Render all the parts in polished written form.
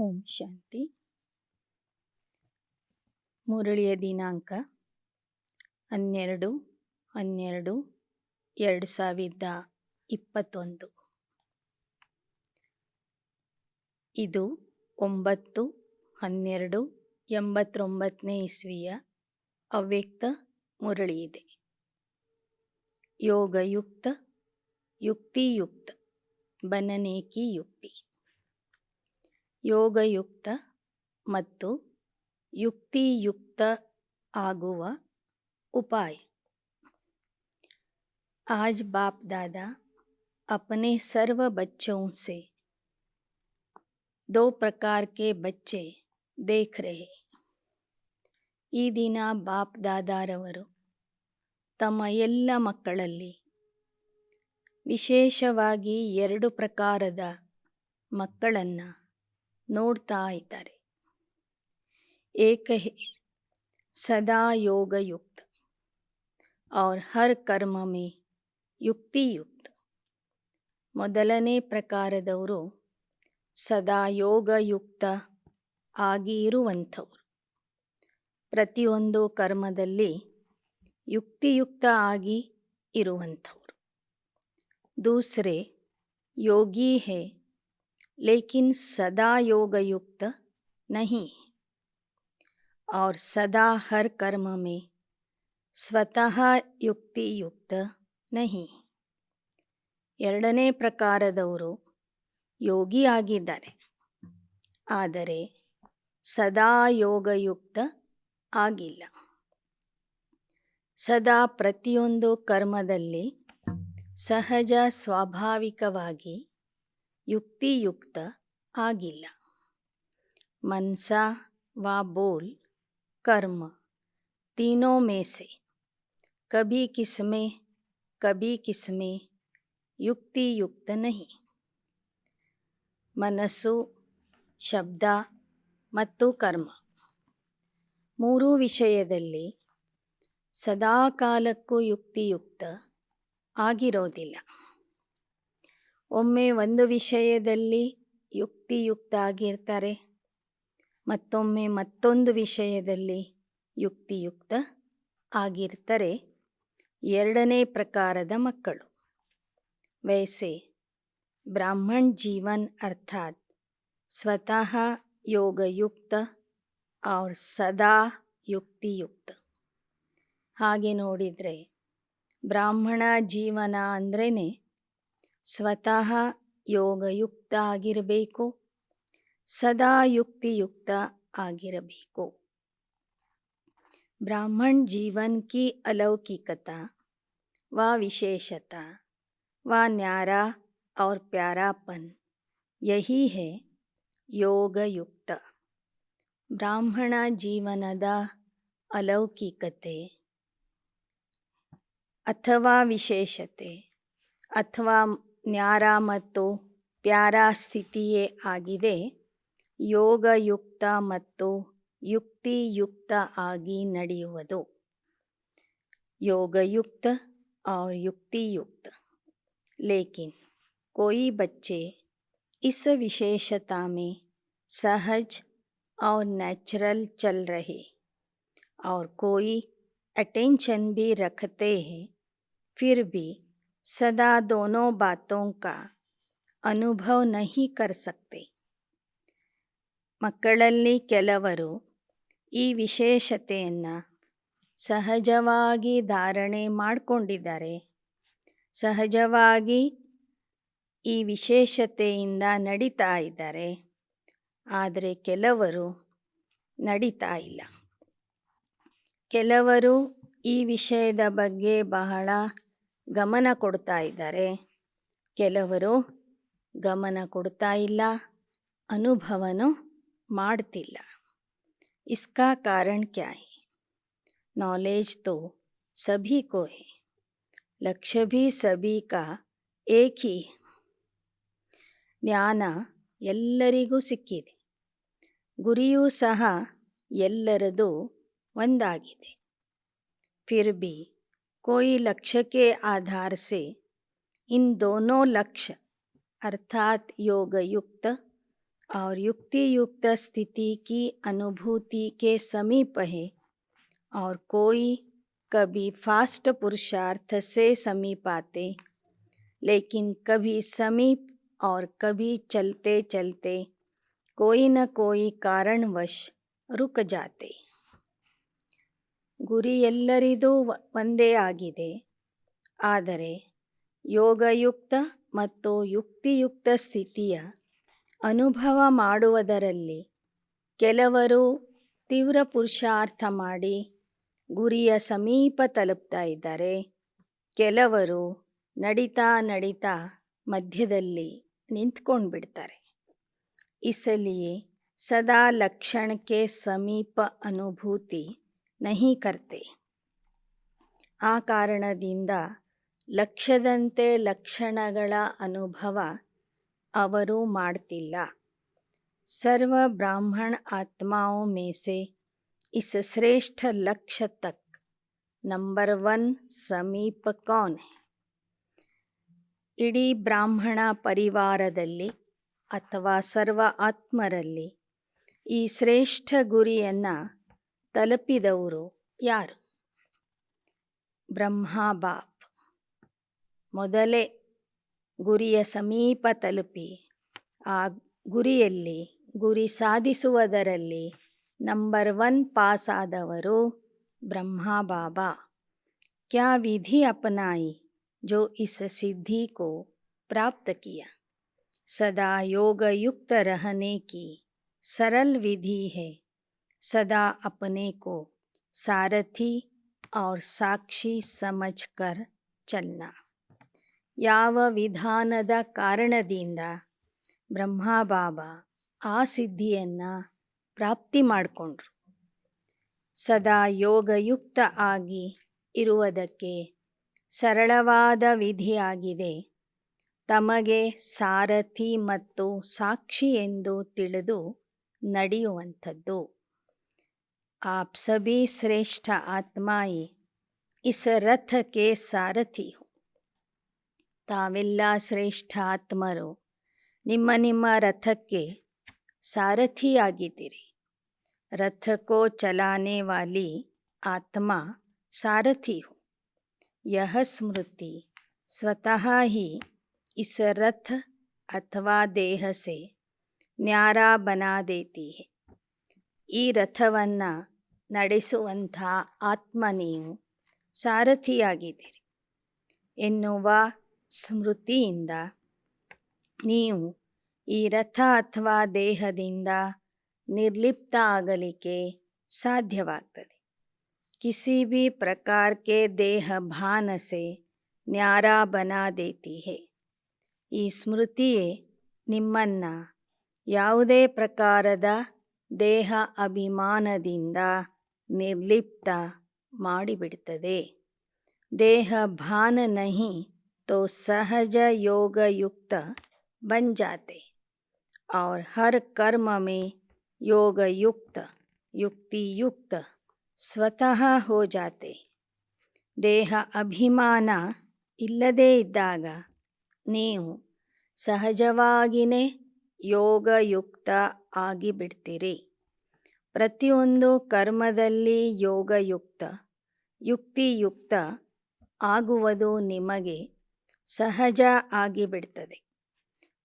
ಓಂ ಶಾಂತಿ. ಮುರಳಿಯ ದಿನಾಂಕ 12/12/2021. ಇದು 9/12/89 ಇಸ್ವಿಯ ಅವ್ಯಕ್ತ ಮುರಳಿ ಇದೆ. ಯೋಗಯುಕ್ತ, ಯುಕ್ತಿಯುಕ್ತ, ಬನನೆ ಕಿ ಯುಕ್ತಿ. ಯೋಗಯುಕ್ತ ಮತ್ತು ಯುಕ್ತಿಯುಕ್ತ ಆಗುವ उपाय. आज बाप दादा अपने सर्व बच्चों से 2 प्रकार के बच्चे देख रहे. ಈ ದಿನ ಬಾಪ್ ದಾದಾರವರು ತಮ್ಮ ಎಲ್ಲ ಮಕ್ಕಳಲ್ಲಿ ವಿಶೇಷವಾಗಿ 2 ಪ್ರಕಾರದ ಮಕ್ಕಳನ್ನು ನೋಡ್ತಾ ಇದ್ದಾರೆ. एक है सदा योग युक्त और हर कर्म में युक्ति युक्त. ಮೊದಲನೇ ಪ್ರಕಾರದವರು ಸದಾ ಯೋಗಯುಕ್ತ ಆಗಿ ಇರುವಂಥವರು, ಪ್ರತಿಯೊಂದು ಕರ್ಮದಲ್ಲಿ ಯುಕ್ತಿಯುಕ್ತ ಆಗಿ ಇರುವಂಥವರು. दूसरे योगी है लेकिन सदा योगयुक्त नहीं और सदा हर कर्म में ಸ್ವತಃ ಯುಕ್ತಿಯುಕ್ತ ನಹಿ. ಎರಡನೇ ಪ್ರಕಾರದವರು ಯೋಗಿ ಆಗಿದ್ದಾರೆ, ಆದರೆ ಸದಾ ಯೋಗಯುಕ್ತ ಆಗಿಲ್ಲ. ಸದಾ ಪ್ರತಿಯೊಂದು ಕರ್ಮದಲ್ಲಿ ಸಹಜ ಸ್ವಾಭಾವಿಕವಾಗಿ ಯುಕ್ತಿಯುಕ್ತ ಆಗಿಲ್ಲ. ಮನ್ಸಾ ವ ಬೋಲ್ कर्म तीनों में से कभी किसमें युक्ति युक्त नहीं. ಮನಸ್ಸು, ಶಬ್ದ ಮತ್ತು ಕರ್ಮ ಮೂರೂ ವಿಷಯದಲ್ಲಿ ಸದಾಕಾಲಕ್ಕೂ ಯುಕ್ತಿಯುಕ್ತ ಆಗಿರೋದಿಲ್ಲ. ಒಮ್ಮೆ ಒಂದು ವಿಷಯದಲ್ಲಿ ಯುಕ್ತಿಯುಕ್ತ ಆಗಿರ್ತಾರೆ, ಮತ್ತೊಮ್ಮೆ ಮತ್ತೊಂದು ವಿಷಯದಲ್ಲಿ ಯುಕ್ತಿಯುಕ್ತ ಆಗಿರ್ತಾರೆ. ಎರಡನೇ ಪ್ರಕಾರದ ಮಕ್ಕಳು. वैसे ब्राह्मण जीवन अर्थात स्वतः योगयुक्त और सदा युक्तियुक्त. ಹಾಗೆ ನೋಡಿದರೆ ಬ್ರಾಹ್ಮಣ ಜೀವನ ಅಂದ್ರೇ ಸ್ವತಃ ಯೋಗಯುಕ್ತ ಆಗಿರಬೇಕು, ಸದಾ ಯುಕ್ತಿಯುಕ್ತ ಆಗಿರಬೇಕು. ब्राह्मण जीवन की अलौकिकता व विशेषता व न्यारा और प्यारापन यही है ಯೋಗಯುಕ್ತ. ಬ್ರಾಹ್ಮಣ ಜೀವನದ ಅಲೌಕಿಕತೆ ಅಥವಾ ವಿಶೇಷತೆ ಅಥವಾ ನ್ಯಾರ ಮತ್ತು ಪ್ಯಾರಾ ಸ್ಥಿತಿಯೇ ಆಗಿದೆ ಯೋಗಯುಕ್ತ ಮತ್ತು युक्तियुक्त आगे ನಡೆಯುವುದು. योगयुक्त और युक्तियुक्त. लेकिन कोई बच्चे इस विशेषता में सहज और नेचुरल चल रहे और कोई अटेंशन भी रखते हैं, फिर भी सदा दोनों बातों का अनुभव नहीं कर सकते. ಮಕ್ಕಳಲ್ಲಿ ಕೆಲವರು ಈ ವಿಶೇಷತೆಯನ್ನು ಸಹಜವಾಗಿ ಧಾರಣೆ ಮಾಡಿಕೊಂಡಿದ್ದಾರೆ, ಸಹಜವಾಗಿ ಈ ವಿಶೇಷತೆಯಿಂದ ನಡೀತಾ ಇದ್ದಾರೆ. ಆದರೆ ಕೆಲವರು ನಡೀತಾ ಇಲ್ಲ. ಕೆಲವರು ಈ ವಿಷಯದ ಬಗ್ಗೆ ಬಹಳ ಗಮನ ಕೊಡ್ತಾ ಇದ್ದಾರೆ, ಕೆಲವರು ಗಮನ ಕೊಡ್ತಾ ಇಲ್ಲ, ಅನುಭವನೂ ಮಾಡ್ತಿಲ್ಲ. इसका कारण क्या है? नॉलेज तो सभी को है, लक्ष्य भी सभी का एक ही है. ಜ್ಞಾನ ಎಲ್ಲರಿಗೂ ಸಿಕ್ಕಿದೆ, ಗುರಿಯೂ ಸಹ ಎಲ್ಲರದು ಒಂದಾಗಿದೆ. फिर भी कोई लक्ष्य के आधार से इन दोनों लक्ष्य अर्थात योगयुक्त और युक्ति युक्त स्थिति की अनुभूति के समीप है, और कोई कभी फास्ट पुरुषार्थ से समीप आते, लेकिन कभी समीप और कभी चलते चलते कोई न कोई कारणवश रुक जाते. ಗುರಿ ಎಲ್ಲರಿಗೂ ಒಂದೇ ಆಗಿದೆ. ಆದರೆ ಯೋಗಯುಕ್ತ ಮತ್ತು ಯುಕ್ತಿಯುಕ್ತ ಸ್ಥಿತಿಯ ಅನುಭವ ಮಾಡುವುದರಲ್ಲಿ ಕೆಲವರು ತೀವ್ರ ಪುರುಷಾರ್ಥ ಮಾಡಿ ಗುರಿಯ ಸಮೀಪ ತಲುಪ್ತಾ ಇದ್ದಾರೆ. ಕೆಲವರು ನಡೀತಾ ನಡೀತಾ ಮಧ್ಯದಲ್ಲಿ ನಿಂತ್ಕೊಂಡು ಬಿಡ್ತಾರೆ. इसलिए सदा लक्षण के समीप अनुभूति नहीं करते. ಆ ಕಾರಣದಿಂದ ಲಕ್ಷ್ಯದಂತೆ ಲಕ್ಷಣಗಳ ಅನುಭವ ಅವರು ಮಾಡ್ತಿಲ್ಲ. सर्व ब्राह्मण आत्माओं में से इस श्रेष्ठ लक्ष्य तक नंबर 1 समीप कौन है? ಇಡೀ ಬ್ರಾಹ್ಮಣ ಪರಿವಾರದಲ್ಲಿ ಅಥವಾ ಸರ್ವ ಆತ್ಮರಲ್ಲಿ ಈ ಶ್ರೇಷ್ಠ ಗುರಿಯನ್ನು ತಲುಪಿದವರು ಯಾರು? ಬ್ರಹ್ಮ ಬಾಪ್ ಮೊದಲೇ ಗುರಿಯ ಸಮೀಪ ತಲುಪಿ ಆ ಗುರಿಯಲ್ಲಿ ಗುರಿ ಸಾಧಿಸುವುದರಲ್ಲಿ ನಂಬರ್ 1 ಪಾಸ್ ಆದವರು ಬ್ರಹ್ಮ ಬಾಬಾ. क्या विधि अपनाई जो इस सिद्धि को प्राप्त किया? सदा योग युक्त रहने की सरल विधि है सदा अपने को सारथी और साक्षी समझकर चलना. ಯಾವ ವಿಧಾನದ ಕಾರಣದಿಂದ ಬ್ರಹ್ಮ ಬಾಬಾ ಆ ಸಿದ್ಧಿಯನ್ನು ಪ್ರಾಪ್ತಿ ಮಾಡಿಕೊಂಡ್ರು? ಸದಾ ಯೋಗಯುಕ್ತ ಆಗಿ ಇರುವುದಕ್ಕೆ ಸರಳವಾದ ವಿಧಿಯಾಗಿದೆ ತಮಗೆ ಸಾರಥಿ ಮತ್ತು ಸಾಕ್ಷಿ ಎಂದು ತಿಳಿದು ನಡೆಯುವಂಥದ್ದು. आप सभी श्रेष्ठ आत्माएं इस रथ के सारथी हो. ತಾವೆಲ್ಲ ಶ್ರೇಷ್ಠ ಆತ್ಮರು ನಿಮ್ಮ ನಿಮ್ಮ ರಥಕ್ಕೆ ಸಾರಥಿಯಾಗಿದ್ದೀರಿ. रथ को चलाने वाली आत्मा सारथी हो. यह स्मृति स्वतः ही इस रथ अथवा देह से न्यारा बना देती है. ಈ ರಥವನ್ನು ನಡೆಸುವಂಥ ಆತ್ಮ ನೀವು ಸಾರಥಿಯಾಗಿದ್ದೀರಿ ಎನ್ನುವ ಸ್ಮೃತಿಯಿಂದ ನೀವು ಈ ರಥ ಅಥವಾ ದೇಹದಿಂದ ನಿರ್ಲಿಪ್ತ ಆಗಲಿಕ್ಕೆ ಸಾಧ್ಯವಾಗ್ತದೆ. किसी भी प्रकार के देह भान से न्यारा बना देती है. ಈ ಸ್ಮೃತಿಯೇ ನಿಮ್ಮನ್ನು ಯಾವುದೇ ಪ್ರಕಾರದ ದೇಹ ಅಭಿಮಾನದಿಂದ ನಿರ್ಲಿಪ್ತ ಮಾಡಿಬಿಡ್ತದೆ. ದೇಹ भान नहीं तो सहज योग युक्त बन जाते और हर कर्म में योग युक्त युक्ति युक्त ಸ್ವತಃ ಹೋ ಜಾತೆ. ದೇಹ ಅಭಿಮಾನ ಇಲ್ಲದೇ ಇದ್ದಾಗ ನೀವು ಸಹಜವಾಗಿಯೇ ಯೋಗಯುಕ್ತ ಆಗಿಬಿಡ್ತೀರಿ. ಪ್ರತಿಯೊಂದು ಕರ್ಮದಲ್ಲಿ ಯೋಗಯುಕ್ತ ಯುಕ್ತಿಯುಕ್ತ ಆಗುವುದು ನಿಮಗೆ ಸಹಜ ಆಗಿಬಿಡ್ತದೆ.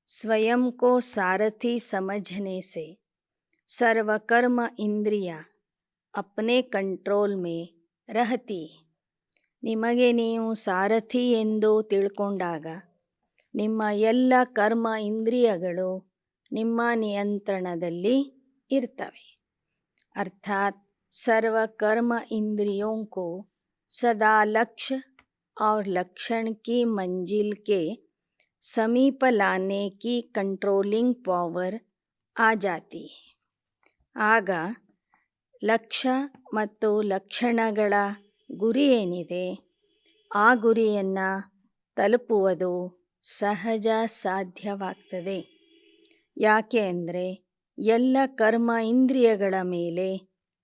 ಸ್ವಯಂ ಕೋ ಸಾರಥಿ ಸಮझने से सर्व कर्म इंद्रिया अपने कंट्रोल में रहती. ನಿಮಗೆ ನೀವು ಸಾರಥಿ ಎಂದು ತಿಳ್ಕೊಂಡಾಗ ನಿಮ್ಮ ಎಲ್ಲ ಕರ್ಮ ಇಂದ್ರಿಯಗಳು ನಿಮ್ಮ ನಿಯಂತ್ರಣದಲ್ಲಿ ಇರ್ತವೆ. अर्थात सर्व कर्म इंद्रियों को सदा लक्ष्य और लक्षण की मंजिल के समीप लाने की कंट्रोलिंग पावर आ जाती है. ಆಗ ಲಕ್ಷ್ಯ ಮತ್ತು ಲಕ್ಷಣಗಳ ಗುರಿ ಏನಿದೆ ಆ ಗುರಿಯನ್ನು ತಲುಪುವುದು ಸಹಜ ಸಾಧ್ಯವಾಗ್ತದೆ. ಯಾಕೆ ಅಂದರೆ ಎಲ್ಲ ಕರ್ಮ ಇಂದ್ರಿಯಗಳ ಮೇಲೆ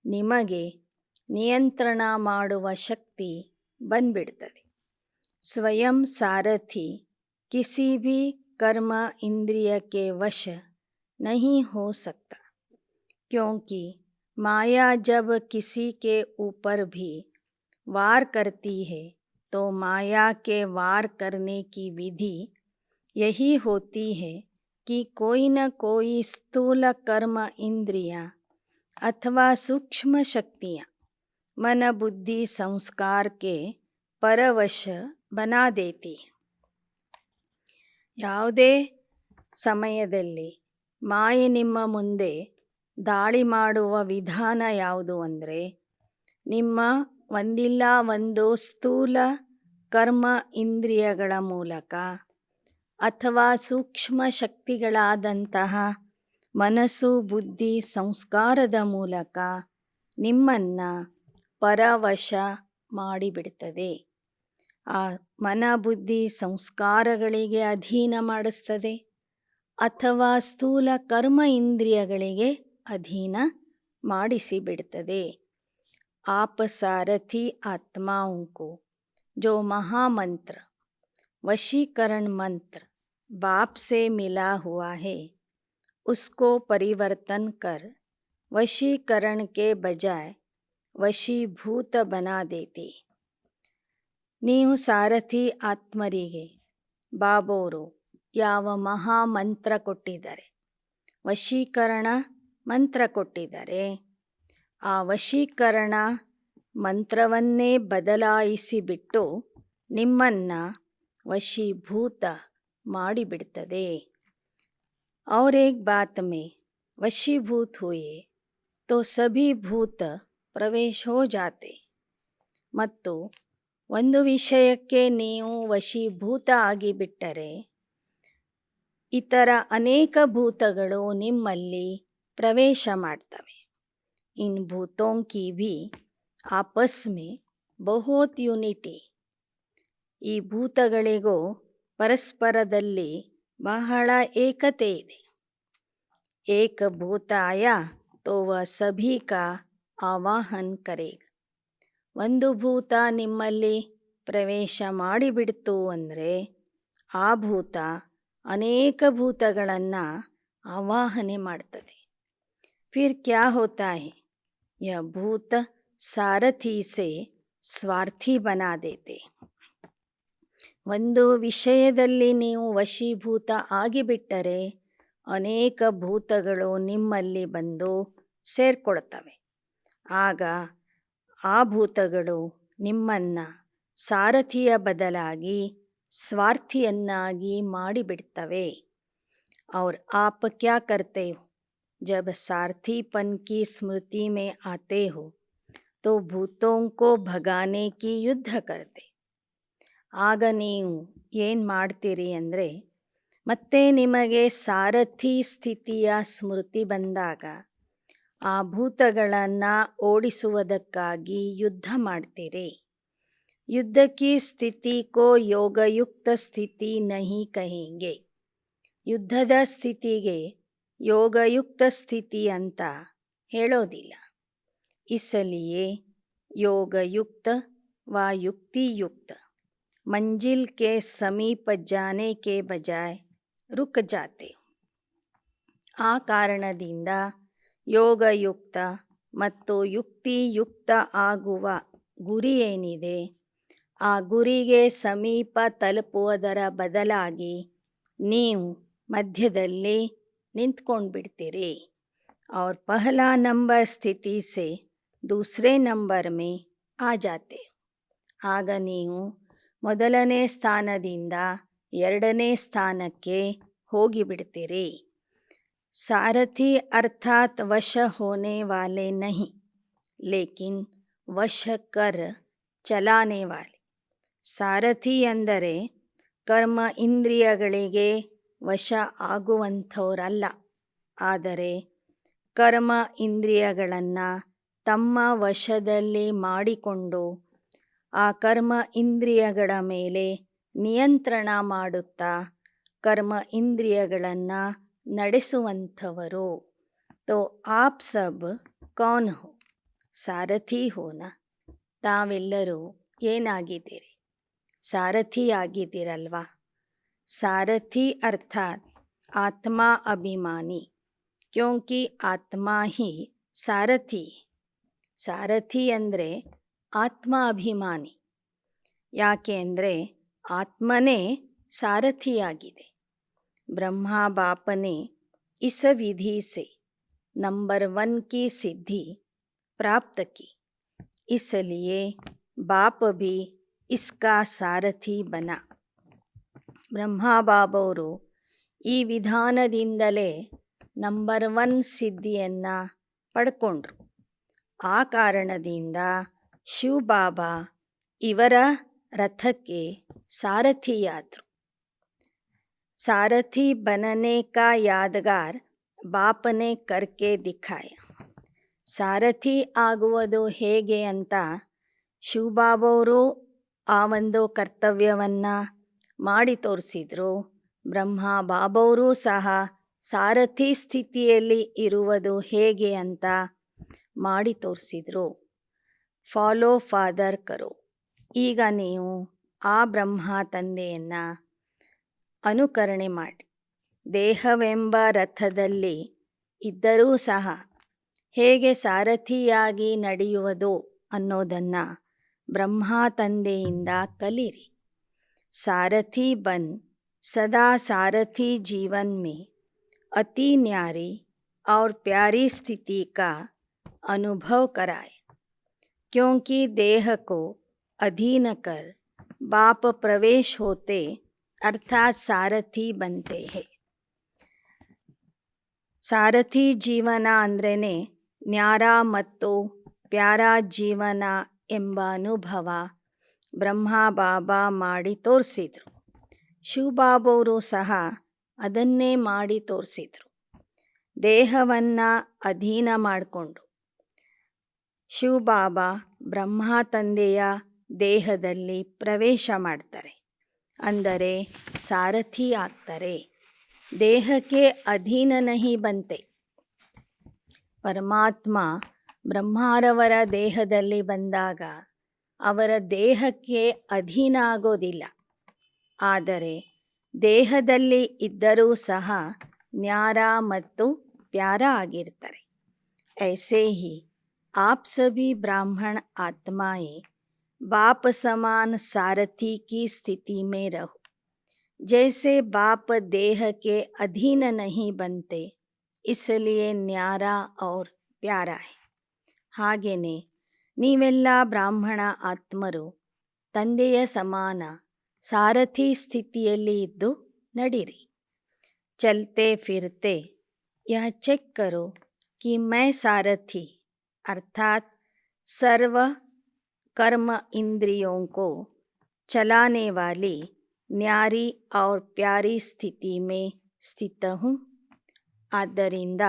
ನಿಮಗೆ ನಿಯಂತ್ರಣ ಮಾಡುವ ಶಕ್ತಿ ಬಂದ್ಬಿಡ್ತದೆ. ಸ್ವಯಂ ಸಾರಥಿ ಕಿಸಿ ಭಿ ಕರ್ಮ ಇಂದ್ರಿಯ ಕೆ ವಶ नहीं हो सकता, क्योंकि माया जब किसी के ऊपर भी वार करती है तो माया के वार करने की विधि यही होती है कि कोई न कोई स्थूल कर्म इंद्रियां अथवा सूक्ष्म शक्तियाँ मन बुद्धि संस्कार के ಪರವಶ ಬನಾ ದೇತಿ. ಯಾವುದೇ ಸಮಯದಲ್ಲಿ ಮಾಯೆ ನಿಮ್ಮ ಮುಂದೆ ದಾಳಿ ಮಾಡುವ ವಿಧಾನ ಯಾವುದು ಅಂದರೆ, ನಿಮ್ಮ ಒಂದಿಲ್ಲ ಒಂದು ಸ್ಥೂಲ ಕರ್ಮ ಇಂದ್ರಿಯಗಳ ಮೂಲಕ ಅಥವಾ ಸೂಕ್ಷ್ಮ ಶಕ್ತಿಗಳಾದಂತಹ ಮನಸ್ಸು ಬುದ್ಧಿ ಸಂಸ್ಕಾರದ ಮೂಲಕ ನಿಮ್ಮನ್ನು ಪರವಶ ಮಾಡಿಬಿಡ್ತದೆ. ಆ ಮನ ಬುದ್ಧಿ ಸಂಸ್ಕಾರಗಳಿಗೆ ಅಧೀನ ಮಾಡಿಸ್ತದೆ ಅಥವಾ ಸ್ಥೂಲ ಕರ್ಮ ಇಂದ್ರಿಯಗಳಿಗೆ ಅಧೀನ ಮಾಡಿಸಿಬಿಡ್ತದೆ. आप सारथी आत्माओं को जो महामंत्र वशीकरण मंत्र बाप से मिला हुआ है उसको परिवर्तन कर वशीकरण के बजाय वशीभूत बना देती. ನೀವು ಸಾರಥಿ ಆತ್ಮರಿಗೆ ಬಾಬೋರು ಯಾವ ಮಹಾಮಂತ್ರ ಕೊಟ್ಟಿದ್ದಾರೆ, ವಶೀಕರಣ ಮಂತ್ರ ಕೊಟ್ಟಿದ್ದಾರೆ, ಆ ವಶೀಕರಣ ಮಂತ್ರವನ್ನೇ ಬದಲಾಯಿಸಿಬಿಟ್ಟು ನಿಮ್ಮನ್ನು ವಶೀಭೂತ ಮಾಡಿಬಿಡ್ತದೆ. और एक बात में वशीभूत हुए तो सभी भूत ಪ್ರವೇಶ हो जाते. ಮತ್ತು ಒಂದು ವಿಷಯಕ್ಕೆ ನೀವು ವಶೀಭೂತ ಆಗಿಬಿಟ್ಟರೆ ಇತರ ಅನೇಕ ಭೂತಗಳು ನಿಮ್ಮಲ್ಲಿ ಪ್ರವೇಶ ಮಾಡ್ತವೆ. इन भूतों की भी आपस में बहुत यूनिटी. ಈ ಭೂತಗಳಿಗೂ ಪರಸ್ಪರದಲ್ಲಿ ಬಹಳ ಏಕತೆ ಇದೆ. एक भूत आया तो वह सभी का ಆವಾಹನ ಕರೆಗ. ಒಂದು ಭೂತ ನಿಮ್ಮಲ್ಲಿ ಪ್ರವೇಶ ಮಾಡಿಬಿಡ್ತು ಅಂದರೆ ಆ ಭೂತ ಅನೇಕ ಭೂತಗಳನ್ನು ಆವಾಹನೆ ಮಾಡ್ತದೆ. फिर क्या होता है, यह भूत सारथी से स्वार्थी बना देते. ಒಂದು ವಿಷಯದಲ್ಲಿ ನೀವು ವಶೀಭೂತ ಆಗಿಬಿಟ್ಟರೆ ಅನೇಕ ಭೂತಗಳು ನಿಮ್ಮಲ್ಲಿ ಬಂದು ಸೇರ್ಕೊಳ್ತವೆ. ಆಗ ಆ ಭೂತಗಳು ನಿಮ್ಮನ್ನು ಸಾರಥಿಯ ಬದಲಾಗಿ ಸ್ವಾರ್ಥಿಯನ್ನಾಗಿ ಮಾಡಿಬಿಡ್ತವೆ. और आप क्या करते हो, जब सारथीपन की स्मृति में आते हो तो भूतों को भगाने की युद्ध करते. ಆಗ ನೀವು ಏನು ಮಾಡ್ತೀರಿ ಅಂದರೆ, ಮತ್ತೆ ನಿಮಗೆ ಸಾರಥಿ ಸ್ಥಿತಿಯ ಸ್ಮೃತಿ ಬಂದಾಗ ಆ ಭೂತಗಳನ್ನು ಓಡಿಸುವುದಕ್ಕಾಗಿ ಯುದ್ಧ ಮಾಡ್ತೀರಿ. युद्ध की स्थिति को योगयुक्त ಸ್ಥಿತಿ नहीं कहेंगे. ಯುದ್ಧದ ಸ್ಥಿತಿಗೆ ಯೋಗಯುಕ್ತ ಸ್ಥಿತಿ ಅಂತ ಹೇಳೋದಿಲ್ಲ. इसलिए योगयुक्त व युक्तियुक्त मंजिल के समीप जाने के बजाय रुक जाते. ಆ ಕಾರಣದಿಂದ ಯೋಗಯುಕ್ತ ಮತ್ತು ಯುಕ್ತಿಯುಕ್ತ ಆಗುವ ಗುರಿ ಏನಿದೆ ಆ ಗುರಿಗೆ ಸಮೀಪ ತಲುಪುವುದರ ಬದಲಾಗಿ ನೀವು ಮಧ್ಯದಲ್ಲಿ ನಿಂತ್ಕೊಂಡ್ಬಿಡ್ತೀರಿ. और पहला नंबर स्थिति से दूसरे नंबर में आ जाते. ಆಗ ನೀವು ಮೊದಲನೇ ಸ್ಥಾನದಿಂದ ಎರಡನೇ ಸ್ಥಾನಕ್ಕೆ ಹೋಗಿಬಿಡ್ತೀರಿ. सारथी अर्थात वश होने वाले नहीं, लेकिन वश कर ಚಲಾನೆ ವಾಲೆ. ಸಾರಥಿ ಅಂದರೆ ಕರ್ಮ ಇಂದ್ರಿಯಗಳಿಗೆ ವಶ ಆಗುವಂಥವರಲ್ಲ, ಆದರೆ ಕರ್ಮ ಇಂದ್ರಿಯಗಳನ್ನು ತಮ್ಮ ವಶದಲ್ಲಿ ಮಾಡಿಕೊಂಡು ಆ ಕರ್ಮ ಇಂದ್ರಿಯಗಳ ಮೇಲೆ ನಿಯಂತ್ರಣ ಮಾಡುತ್ತಾ ಕರ್ಮ ಇಂದ್ರಿಯಗಳನ್ನು ನಡೆಸುವಂಥವರು. तो आप सब कौन हो, ಸಾರಥಿ ಹೋನಾ. ತಾವೆಲ್ಲರೂ ಏನಾಗಿದ್ದೀರಿ, ಸಾರಥಿ ಆಗಿದ್ದೀರಲ್ವಾ. ಸಾರಥಿ ಅರ್ಥಾತ್ ಆತ್ಮ ಅಭಿಮಾನಿ, क्योंकि आत्मा ही सारथी है. ಸಾರಥಿ ಅಂದರೆ ಆತ್ಮಾಭಿಮಾನಿ. ಯಾಕೆ ಅಂದರೆ ಆತ್ಮನೇ ಸಾರಥಿಯಾಗಿದೆ. ब्रह्मा बाप ने इस विधि से नंबर 1 की सिद्धि प्राप्त की, इसलिए बाप भी इसका सारथी बना. ಬ್ರಹ್ಮಾ ಬಾಬವರು ಈ ವಿಧಾನದಿಂದಲೇ ನಂಬರ್ 1 ಸಿದ್ಧಿಯನ್ನು ಪಡ್ಕೊಂಡ್ರು. ಆ ಕಾರಣದಿಂದ ಶಿವಬಾಬಾ ಇವರ ರಥಕ್ಕೆ ಸಾರಥಿಯಾದರು. सारथी बनने का यादगार बाप ने करके दिखाया. ಸಾರಥಿ ಆಗುವುದು ಹೇಗೆ ಅಂತ ಶಿವಬಾಬವರು ಆ ಒಂದು ಕರ್ತವ್ಯವನ್ನು ಮಾಡಿ ತೋರಿಸಿದರು. ಬ್ರಹ್ಮ ಬಾಬವರು ಸಹ ಸಾರಥಿ ಸ್ಥಿತಿಯಲ್ಲಿ ಇರುವುದು ಹೇಗೆ ಅಂತ ಮಾಡಿ ತೋರಿಸಿದರು. ಫಾಲೋ ಫಾದರ್ ಕರೋ. ಈಗ ನೀವು ಆ ಬ್ರಹ್ಮ ತಂದೆಯನ್ನು ಅನುಕರಣೆ ಮಾಡಿ. ದೇಹವೆಂಬ ರಥದಲ್ಲಿ ಇದ್ದರೂ ಸಹ ಹೇಗೆ ಸಾರಥಿಯಾಗಿ ನಡೆಯುವುದು ಅನ್ನೋದನ್ನು ಬ್ರಹ್ಮ ತಂದೆಯಿಂದ ಕಲಿರಿ. सारथी बन सदा सारथी जीवन में अति न्यारी और प्यारी स्थिति का अनुभव कराए, क्योंकि देह को अधीन कर बाप प्रवेश होते अर्थात सारथी बनते हैं. ಸಾರಥಿ ಜೀವನ ಅಂದ್ರೇ ನ್ಯಾರ ಮತ್ತು ಪ್ಯಾರ ಜೀವನ ಎಂಬ ಅನುಭವ ಬ್ರಹ್ಮ ಬಾಬಾ ಮಾಡಿ ತೋರಿಸಿದರು. ಶಿವಬಾಬವರು ಸಹ ಅದನ್ನೇ ಮಾಡಿ ತೋರಿಸಿದರು. ದೇಹವನ್ನು ಅಧೀನ ಮಾಡಿಕೊಂಡು ಶಿವಬಾಬಾ ಬ್ರಹ್ಮ ತಂದೆಯ ದೇಹದಲ್ಲಿ ಪ್ರವೇಶ ಮಾಡ್ತಾರೆ, ಅಂದರೆ ಸಾರಥಿ ಆಗ್ತಾರೆ. ದೇಹಕ್ಕೆ ಅಧೀನ ನಹಿ ಬಂತೆ. ಪರಮಾತ್ಮ ಬ್ರಹ್ಮಾರವರ ದೇಹದಲ್ಲಿ ಬಂದಾಗ ಅವರ ದೇಹಕ್ಕೆ ಅಧೀನ ಆಗೋದಿಲ್ಲ, ಆದರೆ ದೇಹದಲ್ಲಿ ಇದ್ದರೂ ಸಹ ನ್ಯಾರ ಮತ್ತು ಪ್ಯಾರ ಆಗಿರ್ತಾರೆ. ऐसे ही आप सभी ब्राह्मण आत्माएं बाप समान सारथी की स्थिति में रहो. जैसे बाप देह के अधीन नहीं बनते, इसलिए न्यारा और प्यारा है. ಹಾಗೆಯೇ ನೀವೆಲ್ಲ ಬ್ರಾಹ್ಮಣ ಆತ್ಮರು ತಂದೆಯ ಸಮಾನ ಸಾರಥಿ ಸ್ಥಿತಿಯಲ್ಲಿ ಇದ್ದು ನಡೀರಿ. ಚಲ್ತೆ ಫಿರ್ತೆ ಯಹ ಚೆಕ್ ಕರೋ कि मैं सारथी अर्थात सर्व कर्म इंद्रियों को चलाने वाली न्यारी और प्यारी ಸ್ಥಿತಿ में ಸ್ಥಿತ हूँ. ಆದ್ದರಿಂದ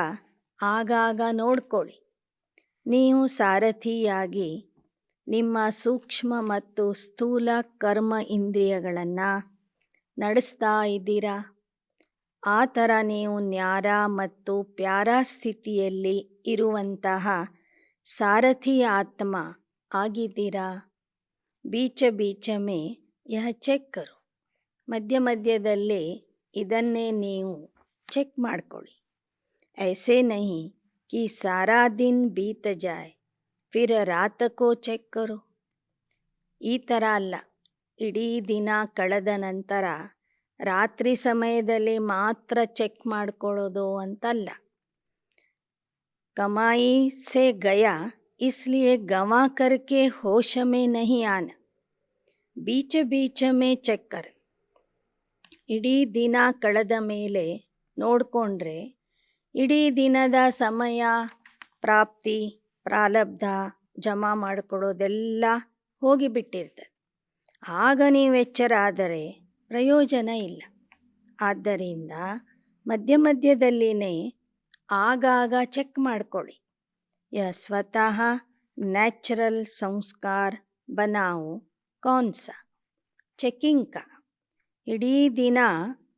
ಆಗಾಗ ನೋಡ್ಕೊಳ್ಳಿ, ನೀವು ಸಾರಥಿಯಾಗಿ ನಿಮ್ಮ ಸೂಕ್ಷ್ಮ ಮತ್ತು ಸ್ಥೂಲ ಕರ್ಮ ಇಂದ್ರಿಯಗಳನ್ನು ನಡೆಸ್ತಾ ಇದ್ದೀರಾ. ಆ ಥರ ನೀವು ನ್ಯಾರ ಮತ್ತು ಪ್ಯಾರ ಸ್ಥಿತಿಯಲ್ಲಿ ಇರುವಂತಹ ಸಾರಥಿ ಆತ್ಮ ಆಗಿದ್ದೀರಾ. ಬೀಚ ಬೀಚ ಮೇ ಯಹ ಚೆಕ್ ಕರೋ. ಮಧ್ಯ ಮಧ್ಯದಲ್ಲಿ ಇದನ್ನೇ ನೀವು ಚೆಕ್ ಮಾಡ್ಕೊಳ್ಳಿ. ऐसे नहीं कि सारा दिन बीत जाए फिर रात को ಚೆಕ್ ಕರೋ. ಈ ಥರ ಅಲ್ಲ, ಇಡೀ ದಿನ ಕಳೆದ ನಂತರ ರಾತ್ರಿ ಸಮಯದಲ್ಲಿ ಮಾತ್ರ ಚೆಕ್ ಮಾಡ್ಕೊಳ್ಳೋದು ಅಂತಲ್ಲ. ಕಮಾಯಿ ಸೆ ಗಯಾ इसलिए गंवा करके होश में नहीं आना. बीच बीच में ಚೆಕ್ ಕರ್. ಇಡೀ ದಿನ ಕಳೆದ ಮೇಲೆ ನೋಡಿಕೊಂಡ್ರೆ ಇಡೀ ದಿನದ ಸಮಯ ಪ್ರಾಪ್ತಿ ಪ್ರಾರಬ್ಧ ಜಮಾ ಮಾಡಿಕೊಡೋದೆಲ್ಲ ಹೋಗಿಬಿಟ್ಟಿರ್ತದೆ. ಆಗ ನೀವು ಎಚ್ಚರಾದರೆ ಪ್ರಯೋಜನ ಇಲ್ಲ. ಆದ್ದರಿಂದ ಮಧ್ಯ ಮಧ್ಯದಲ್ಲಿನೇ ಆಗಾಗ ಚೆಕ್ ಮಾಡ್ಕೊಳ್ಳಿ. ಯ ಸ್ವತಃ ನ್ಯಾಚುರಲ್ ಸಂಸ್ಕಾರ ಬನಾವು ಕೌನ್ಸ ಚೆಕಿಂಗ್ ಕಾ. ಇಡೀ ದಿನ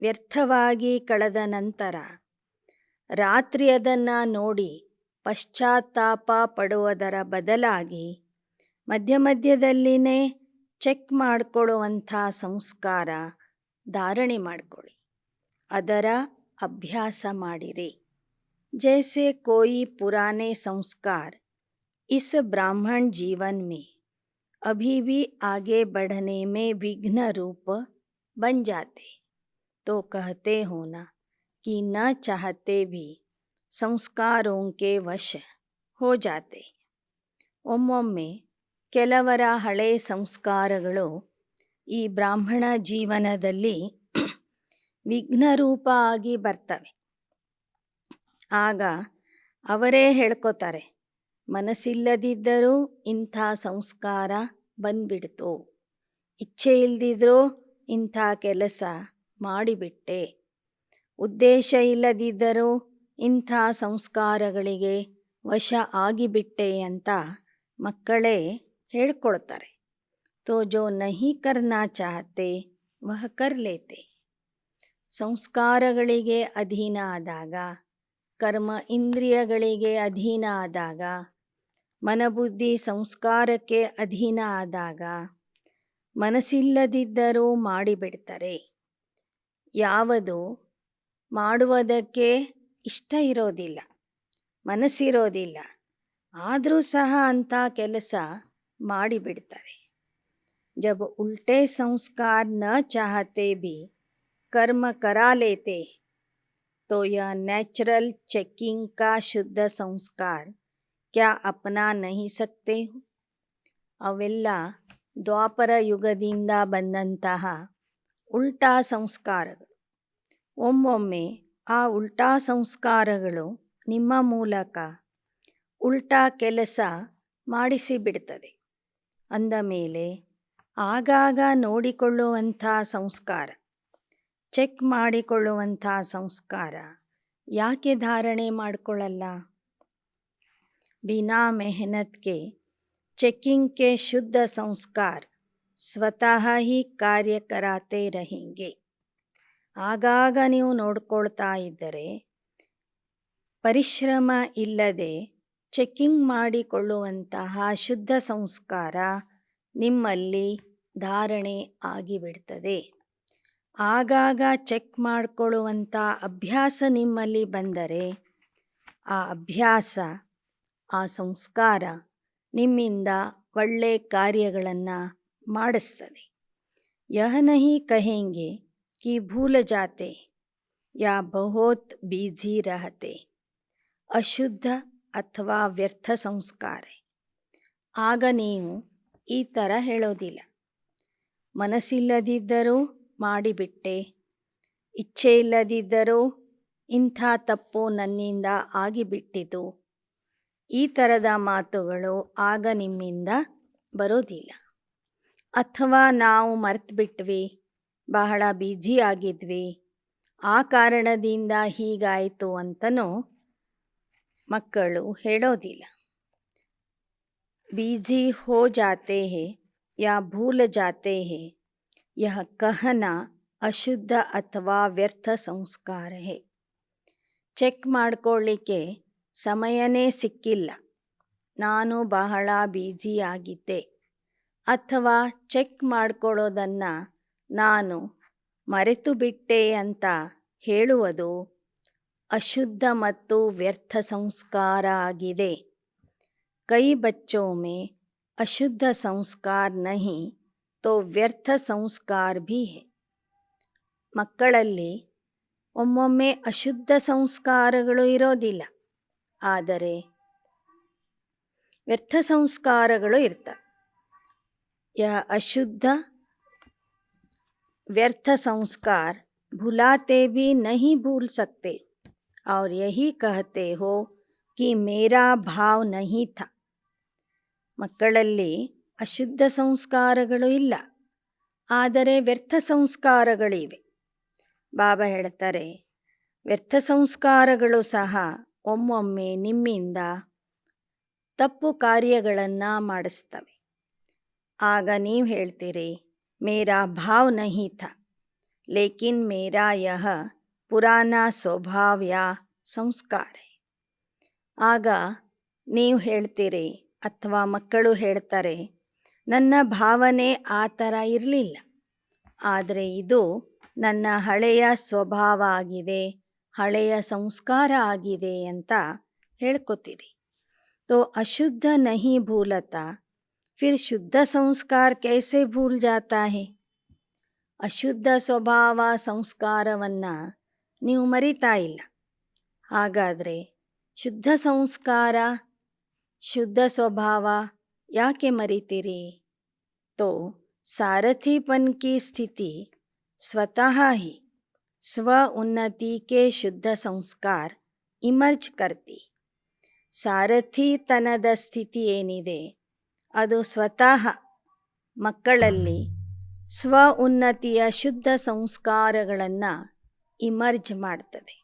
ವ್ಯರ್ಥವಾಗಿ ಕಳೆದ ನಂತರ ರಾತ್ರಿ ಅದನ್ನು ನೋಡಿ ಪಶ್ಚಾತ್ತಾಪ ಪಡುವುದರ ಬದಲಾಗಿ ಮಧ್ಯ ಮಧ್ಯದಲ್ಲಿನೇ ಚೆಕ್ ಮಾಡಿಕೊಳ್ಳುವಂಥ ಸಂಸ್ಕಾರ ಧಾರಣೆ ಮಾಡಿಕೊಳ್ಳಿ, ಅದರ ಅಭ್ಯಾಸ ಮಾಡಿರಿ. जैसे कोई पुराने संस्कार इस ब्राह्मण जीवन में अभी भी आगे बढ़ने में विघ्न रूप बन जाते, तो कहते हो ना कि न चाहते भी ಸಂಸ್ಕಾರೋं के ವಶ हो जाते. ಒಮ್ಮೊಮ್ಮೆ ಕೆಲವರ ಹಳೆ ಸಂಸ್ಕಾರಗಳು ಈ ಬ್ರಾಹ್ಮಣ ಜೀವನದಲ್ಲಿ ವಿಘ್ನರೂಪ ಆಗಿ ಬರ್ತವೆ. ಆಗ ಅವರೇ ಹೇಳ್ಕೊತಾರೆ, ಮನಸ್ಸಿಲ್ಲದಿದ್ದರೂ ಇಂಥ ಸಂಸ್ಕಾರ ಬಂದ್ಬಿಡ್ತು, ಇಚ್ಛೆ ಇಲ್ಲದಿದ್ರೂ ಇಂಥ ಕೆಲಸ ಮಾಡಿಬಿಟ್ಟೆ, ಉದ್ದೇಶ ಇಲ್ಲದಿದ್ದರೂ ಇಂಥ ಸಂಸ್ಕಾರಗಳಿಗೆ ವಶ ಆಗಿಬಿಟ್ಟೆ ಅಂತ ಮಕ್ಕಳೇ ಹೇಳ್ಕೊಳ್ತಾರೆ. ತೋ ಜೋ ನಹಿ ಕರ್ನಾ ಚಾಹತೆ ವಹ ಕರ್ ಲೇತೆ. ಸಂಸ್ಕಾರಗಳಿಗೆ ಅಧೀನ ಆದಾಗ, ಕರ್ಮ ಇಂದ್ರಿಯಗಳಿಗೆ ಅಧೀನ ಆದಾಗ, ಮನಬುದ್ಧಿ ಸಂಸ್ಕಾರಕ್ಕೆ ಅಧೀನ ಆದಾಗ ಮನಸ್ಸಿಲ್ಲದಿದ್ದರೂ ಮಾಡಿಬಿಡ್ತಾರೆ. ಯಾವುದು ಮಾಡುವುದಕ್ಕೆ ಇಷ್ಟ ಇರೋದಿಲ್ಲ, ಮನಸ್ಸಿರೋದಿಲ್ಲ, ಆದರೂ ಸಹ ಅಂಥ ಕೆಲಸ ಮಾಡಿಬಿಡ್ತಾರೆ. जब उल्टे संस्कार न चाहते भी कर्म करा लेते तो यह नेचुरल चेकिंग का शुद्ध संस्कार क्या अपना नहीं सकते हो? ಅವೆಲ್ಲ ದ್ವಾಪರ ಯುಗದಿಂದ ಬಂದಂತಹ ಉಲ್ಟಾ ಸಂಸ್ಕಾರಗಳು. ಒಮ್ಮೊಮ್ಮೆ ಆ ಉಲ್ಟಾ ಸಂಸ್ಕಾರಗಳು ನಿಮ್ಮ ಮೂಲಕ ಉಲ್ಟಾ ಕೆಲಸ ಮಾಡಿಸಿಬಿಡ್ತದೆ. ಅಂದ ಮೇಲೆ ಆಗಾಗ ನೋಡಿಕೊಳ್ಳುವಂಥ ಸಂಸ್ಕಾರ, ಚೆಕ್ ಮಾಡಿಕೊಳ್ಳುವಂಥ ಸಂಸ್ಕಾರ ಯಾಕೆ ಧಾರಣೆ ಮಾಡಿಕೊಳ್ಳಲ್ಲ? ಬಿನಾ ಮೆಹನತ್ಗೆ ಚೆಕಿಂಗ್ ಕೆ ಶುದ್ಧ ಸಂಸ್ಕಾರ ಸ್ವತಃ ಹಿ ಕಾರ್ಯ ಕರಾತೆ रहेंगे. ಆಗಾಗ ನೀವು ನೋಡ್ಕೊಳ್ತಾ ಇದ್ದರೆ ಪರಿಶ್ರಮ ಇಲ್ಲದೆ ಚೆಕಿಂಗ್ ಮಾಡಿಕೊಳ್ಳುವಂತಹ ಶುದ್ಧ ಸಂಸ್ಕಾರ ನಿಮ್ಮಲ್ಲಿ ಧಾರಣೆ ಆಗಿಬಿಡ್ತದೆ. ಆಗಾಗ ಚೆಕ್ ಮಾಡಿಕೊಳ್ಳುವಂಥ ಅಭ್ಯಾಸ ನಿಮ್ಮಲ್ಲಿ ಬಂದರೆ ಆ ಅಭ್ಯಾಸ, ಆ ಸಂಸ್ಕಾರ ನಿಮ್ಮಿಂದ ಒಳ್ಳೆ ಕಾರ್ಯಗಳನ್ನು ಮಾಡಿಸ್ತದೆ. ಯಹ ನಹಿ ಕಹೆಂಗೆ कि भूल जाते या बहुत बिजी रहते, ಅಶುದ್ಧ ಅಥವಾ ವ್ಯರ್ಥ ಸಂಸ್ಕಾರ. ಆಗ ನೀವು ಈ ಥರ ಹೇಳೋದಿಲ್ಲ, ಮನಸ್ಸಿಲ್ಲದಿದ್ದರೂ ಮಾಡಿಬಿಟ್ಟೆ, ಇಚ್ಛೆ ಇಲ್ಲದಿದ್ದರೂ ಇಂಥ ತಪ್ಪು ನನ್ನಿಂದ ಆಗಿಬಿಟ್ಟಿತು. ಈ ಥರದ ಮಾತುಗಳು ಆಗ ನಿಮ್ಮಿಂದ ಬರೋದಿಲ್ಲ. ಅಥವಾ ನಾವು ಮರೆತುಬಿಟ್ವಿ, ಬಹಳ ಬ್ಯುಸಿ ಆಗಿದ್ವಿ, ಆ ಕಾರಣದಿಂದ ಹೀಗಾಯಿತು ಅಂತನೂ ಮಕ್ಕಳು ಹೇಳೋದಿಲ್ಲ. ಬ್ಯುಸಿ ಹೋ ಜಾತೆ ಹೇ ಯಾ ಭೂಲ್ ಜಾತೆ ಹೇ, ಯಹ ಕಹನಾ ಅಶುದ್ಧ ಅಥವಾ ವ್ಯರ್ಥ ಸಂಸ್ಕಾರ ಹೇ. ಚೆಕ್ ಮಾಡ್ಕೊಳ್ಳಿಕ್ಕೆ ಸಮಯನೇ ಸಿಕ್ಕಿಲ್ಲ, ನಾನು ಬಹಳ ಬ್ಯುಸಿ ಆಗಿದ್ದೆ, ಅಥವಾ ಚೆಕ್ ಮಾಡ್ಕೊಳ್ಳೋದನ್ನು ನಾನು ಮರೆತು ಬಿಟ್ಟೆ ಅಂತ ಹೇಳುವುದು ಅಶುದ್ಧ ಮತ್ತು ವ್ಯರ್ಥ ಸಂಸ್ಕಾರ ಆಗಿದೆ. ಕೈ ಬಚ್ಚೋं में ಅಶುದ್ಧ ಸಂಸ್ಕಾರ नहीं तो ವ್ಯರ್ಥ ಸಂಸ್ಕಾರ भी है. ಮಕ್ಕಳಲ್ಲಿ ಒಮ್ಮೊಮ್ಮೆ ಅಶುದ್ಧ ಸಂಸ್ಕಾರಗಳು ಇರೋದಿಲ್ಲ, ಆದರೆ ವ್ಯರ್ಥ ಸಂಸ್ಕಾರಗಳು ಇರ್ತವೆ. यह अशुद्ध व्यर्थ संस्कार भुलाते भी नहीं भूल सकते और यही कहते हो कि मेरा भाव नहीं था. ಮಕ್ಕಳಲ್ಲಿ ಅಶುದ್ಧ ಸಂಸ್ಕಾರಗಳು ಇಲ್ಲ, ಆದರೆ ವ್ಯರ್ಥ ಸಂಸ್ಕಾರಗಳಿವೆ. ಬಾಬಾ ಹೇಳ್ತಾರೆ, ವ್ಯರ್ಥ ಸಂಸ್ಕಾರಗಳು ಸಹ ಒಮ್ಮೊಮ್ಮೆ ನಿಮ್ಮಿಂದ ತಪ್ಪು ಕಾರ್ಯಗಳನ್ನು ಮಾಡಿಸ್ತವೆ. ಆಗ ನೀವು ಹೇಳ್ತೀರಿ, ಮೇರಾ ಭಾವ್ ನಹಿ ಥಾ ಲೇಕಿನ್ ಮೇರಾ ಯಹ ಪುರಾನಾ ಸ್ವಭಾವ ಯಾ ಸಂಸ್ಕಾರ ಹೈ. ಆಗ ನೀವು ಹೇಳ್ತೀರಿ ಅಥವಾ ಮಕ್ಕಳು ಹೇಳ್ತಾರೆ, ನನ್ನ ಭಾವನೆ ಆ ಥರ ಇರಲಿಲ್ಲ, ಆದರೆ ಇದು ನನ್ನ ಹಳೆಯ ಸ್ವಭಾವ ಆಗಿದೆ, ಹಳೆಯ ಸಂಸ್ಕಾರ ಆಗಿದೆ ಅಂತ ಹೇಳ್ಕೊತೀರಿ. तो अशुद्ध नहीं भूलता फिर शुद्ध संस्कार कैसे भूल जाता है? ಅಶುದ್ಧ ಸ್ವಭಾವ ಸಂಸ್ಕಾರವನ್ನು ನೀವು ಮರಿತಾ ಇಲ್ಲ. ಹಾಗಾದರೆ ಶುದ್ಧ ಸಂಸ್ಕಾರ ಶುದ್ಧ ಸ್ವಭಾವ ಯಾಕೆ ಮರಿತೀರಿ? तो सारथीपन की स्थिति स्वतः ही स्व उन्नति के शुद्ध संस्कार इमर्ज करती. ಸಾರಥಿತನದ ಸ್ಥಿತಿ ಏನಿದೆ ಅದು ಸ್ವತಃ ಮಕ್ಕಳಲ್ಲಿ ಸ್ವ ಉನ್ನತಿಯ ಶುದ್ಧ ಸಂಸ್ಕಾರಗಳನ್ನು ಇಮರ್ಜ್ ಮಾಡ್ತದೆ.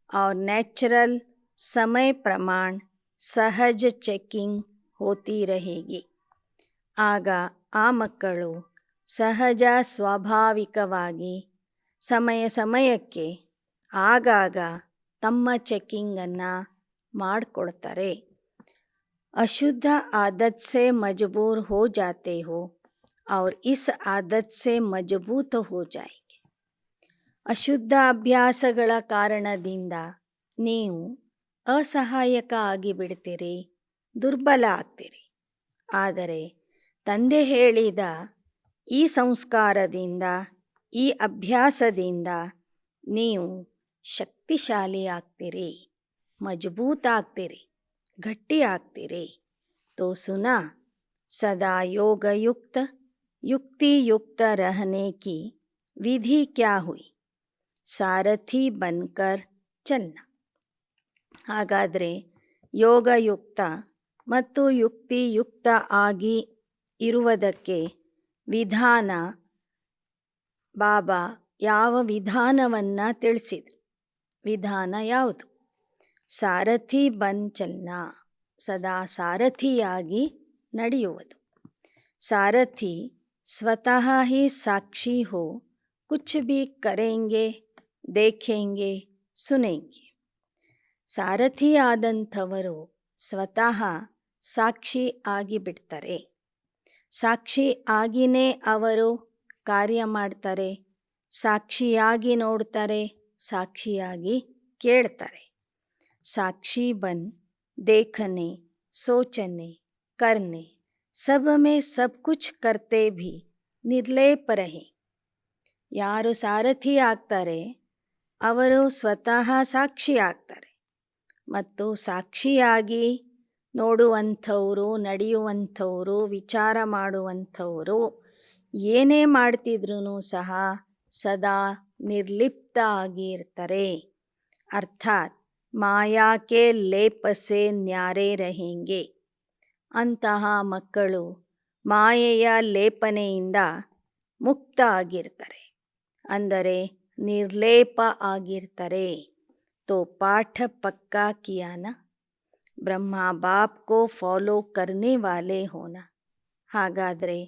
और नेचुरल समय प्रमाण सहज ಚೆಕ್ಕಿಂಗ್ ಹೋತಿ रहेगी. ಆಗ ಆ ಮಕ್ಕಳು ಸಹಜ ಸ್ವಾಭಾವಿಕವಾಗಿ ಸಮಯಕ್ಕೆ ಆಗಾಗ ತಮ್ಮ ಚೆಕ್ಕಿಂಗನ್ನು ಮಾಡಿಕೊಡ್ತಾರೆ. अशुद्ध आदत से मजबूर हो जाते हो और इस आदत से मजबूत हो जाएंगे. ಅಶುದ್ಧ ಅಭ್ಯಾಸಗಳ ಕಾರಣದಿಂದ ನೀವು ಅಸಹಾಯಕ ಆಗಿಬಿಡ್ತೀರಿ, ದುರ್ಬಲ ಆಗ್ತೀರಿ. ಆದರೆ ತಂದೆ ಹೇಳಿದ ಈ ಸಂಸ್ಕಾರದಿಂದ ಈ ಅಭ್ಯಾಸದಿಂದ ನೀವು ಶಕ್ತಿಶಾಲಿ ಆಗ್ತೀರಿ, मजबूत ಆಗ್ತೀರಿ, ಗಟ್ಟಿ ಆಗ್ತೀರಿ. तो सुना सदा योग युक्त युक्ति युक्त रहने की विधि क्या हुई? ಸಾರಥಿ ಬನ್ಕರ್ ಚಲ್ನ. ಹಾಗಾದರೆ ಯೋಗಯುಕ್ತ ಮತ್ತು ಯುಕ್ತಿಯುಕ್ತ ಆಗಿ ಇರುವುದಕ್ಕೆ ವಿಧಾನ ಬಾಬಾ ಯಾವ ವಿಧಾನವನ್ನು ತಿಳಿಸಿದ್ರು? ವಿಧಾನ ಯಾವುದು? ಸಾರಥಿ ಬನ್ ಚಲ್ನ, ಸದಾ ಸಾರಥಿಯಾಗಿ ನಡೆಯುವುದು. ಸಾರಥಿ ಸ್ವತಃ ಹಿ ಸಾಕ್ಷಿ ಹೋ ಕುಚ್ ಭಿ ಕರೆಂಗೆ ದೇಖೆಂಗೆ ಸುನೆಂಗೆ. ಸಾರಥಿಯಾದಂಥವರು ಸ್ವತಃ ಸಾಕ್ಷಿ ಆಗಿಬಿಡ್ತಾರೆ. ಸಾಕ್ಷಿ ಆಗಿಯೇ ಅವರು ಕಾರ್ಯ ಮಾಡ್ತಾರೆ, ಸಾಕ್ಷಿಯಾಗಿ ನೋಡ್ತಾರೆ, ಸಾಕ್ಷಿಯಾಗಿ ಕೇಳ್ತಾರೆ. साक्षी बन देखने सोचने करने सब में सब कुछ करते भी ನಿರ್ಲೇಪ रहे. ಯಾರು ಸಾರಥಿ ಆಗ್ತಾರೆ ಅವರು ಸ್ವತಃ ಸಾಕ್ಷಿ ಆಗ್ತಾರೆ ಮತ್ತು ಸಾಕ್ಷಿಯಾಗಿ ನೋಡುವಂಥವರು, ನಡೆಯುವಂಥವರು, ವಿಚಾರ ಮಾಡುವಂಥವರು ಏನೇ ಮಾಡ್ತಿದ್ರೂ ಸಹ ಸದಾ ನಿರ್ಲಿಪ್ತ ಆಗಿರ್ತಾರೆ. ಅರ್ಥಾತ್ ಮಾಯಾಕೆ ಲೇಪಸೆ ನ್ಯಾರೆ रहेंगे. ಅಂತಹ ಮಕ್ಕಳು ಮಾಯೆಯ ಲೇಪನೆಯಿಂದ ಮುಕ್ತ ಆಗಿರ್ತಾರೆ, ಅಂದರೆ ನಿರ್ಲೇಪ ಆಗಿರ್ತಾರೆ. तो पाठ पक्का किया ना, ब्रह्मा बाप को फॉलो करने वाले होना. ಹಾಗಾದರೆ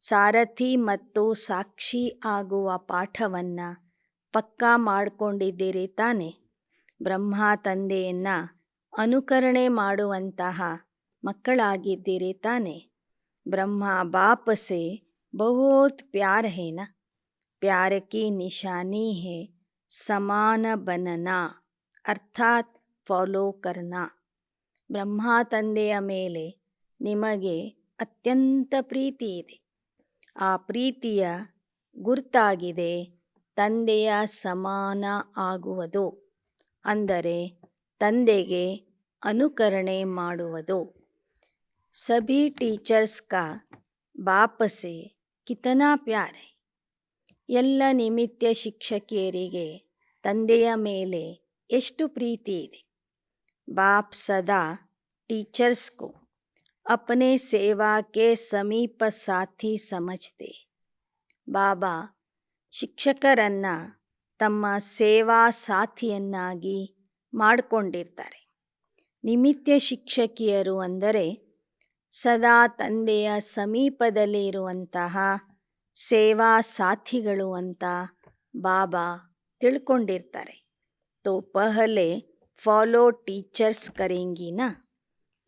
ಸಾರಥಿ ಮತ್ತು ಸಾಕ್ಷಿ ಆಗುವ ಪಾಠವನ್ನು ಪಕ್ಕಾ ಮಾಡಿಕೊಂಡಿದ್ದೀರಿ ತಾನೆ? ಬ್ರಹ್ಮ ತಂದೆಯನ್ನು ಅನುಕರಣೆ ಮಾಡುವಂತಹ ಮಕ್ಕಳಾಗಿದ್ದೀರಿ ತಾನೆ? ಬ್ರಹ್ಮ ಬಾಪ ಸೆ ಬಹುತ್ ಪ್ಯಾರ್ ಹೇ ನಾ, ಪ್ಯಾರ್ ಕಿ ನಿಶಾನಿ ಹೇ ಸಮಾನ ಬನನಾ, ಅರ್ಥಾತ್ ಫಾಲೋ ಕರ್ನಾ. ಬ್ರಹ್ಮ ತಂದೆಯ ಮೇಲೆ ನಿಮಗೆ ಅತ್ಯಂತ ಪ್ರೀತಿ ಇದೆ. ಆ ಪ್ರೀತಿಯ ಗುರ್ತಾಗಿದೆ ತಂದೆಯ ಸಮಾನ ಆಗುವುದು, ಅಂದರೆ ತಂದೆಗೆ ಅನುಕರಣೆ ಮಾಡುವುದು. ಸಭಿ ಟೀಚರ್ಸ್ ಕಾ ಬಾಪ್ ಸೆ ಕಿತನಾ ಪ್ಯಾರ್ ಹೈ. ಎಲ್ಲ ನಿಮಿತ್ತ ಶಿಕ್ಷಕಿಯರಿಗೆ ತಂದೆಯ ಮೇಲೆ ಎಷ್ಟು ಪ್ರೀತಿ ಇದೆ. ಬಾಪ್ ಸದಾ ಟೀಚರ್ಸ್ ಕೋ ಅಪನೆ ಸೇವಾ ಕೆ ಸಮೀಪ ಸಾಥಿ ಸಮಜ್ತೆ. ಬಾಬಾ ಶಿಕ್ಷಕರನ್ನು ತಮ್ಮ ಸೇವಾ ಸಾಥಿಯನ್ನಾಗಿ ಮಾಡಿಕೊಂಡಿರ್ತಾರೆ. ನಿಮಿತ್ತ ಶಿಕ್ಷಕಿಯರು ಅಂದರೆ ಸದಾ ತಂದೆಯ ಸಮೀಪದಲ್ಲಿ ಇರುವಂತಹ ಸೇವಾ ಸಾಥಿಗಳು ಅಂತ ಬಾಬಾ ತಿಳ್ಕೊಂಡಿರ್ತಾರೆ. तो पहले फॉलो टीचर्स करेंगी ना,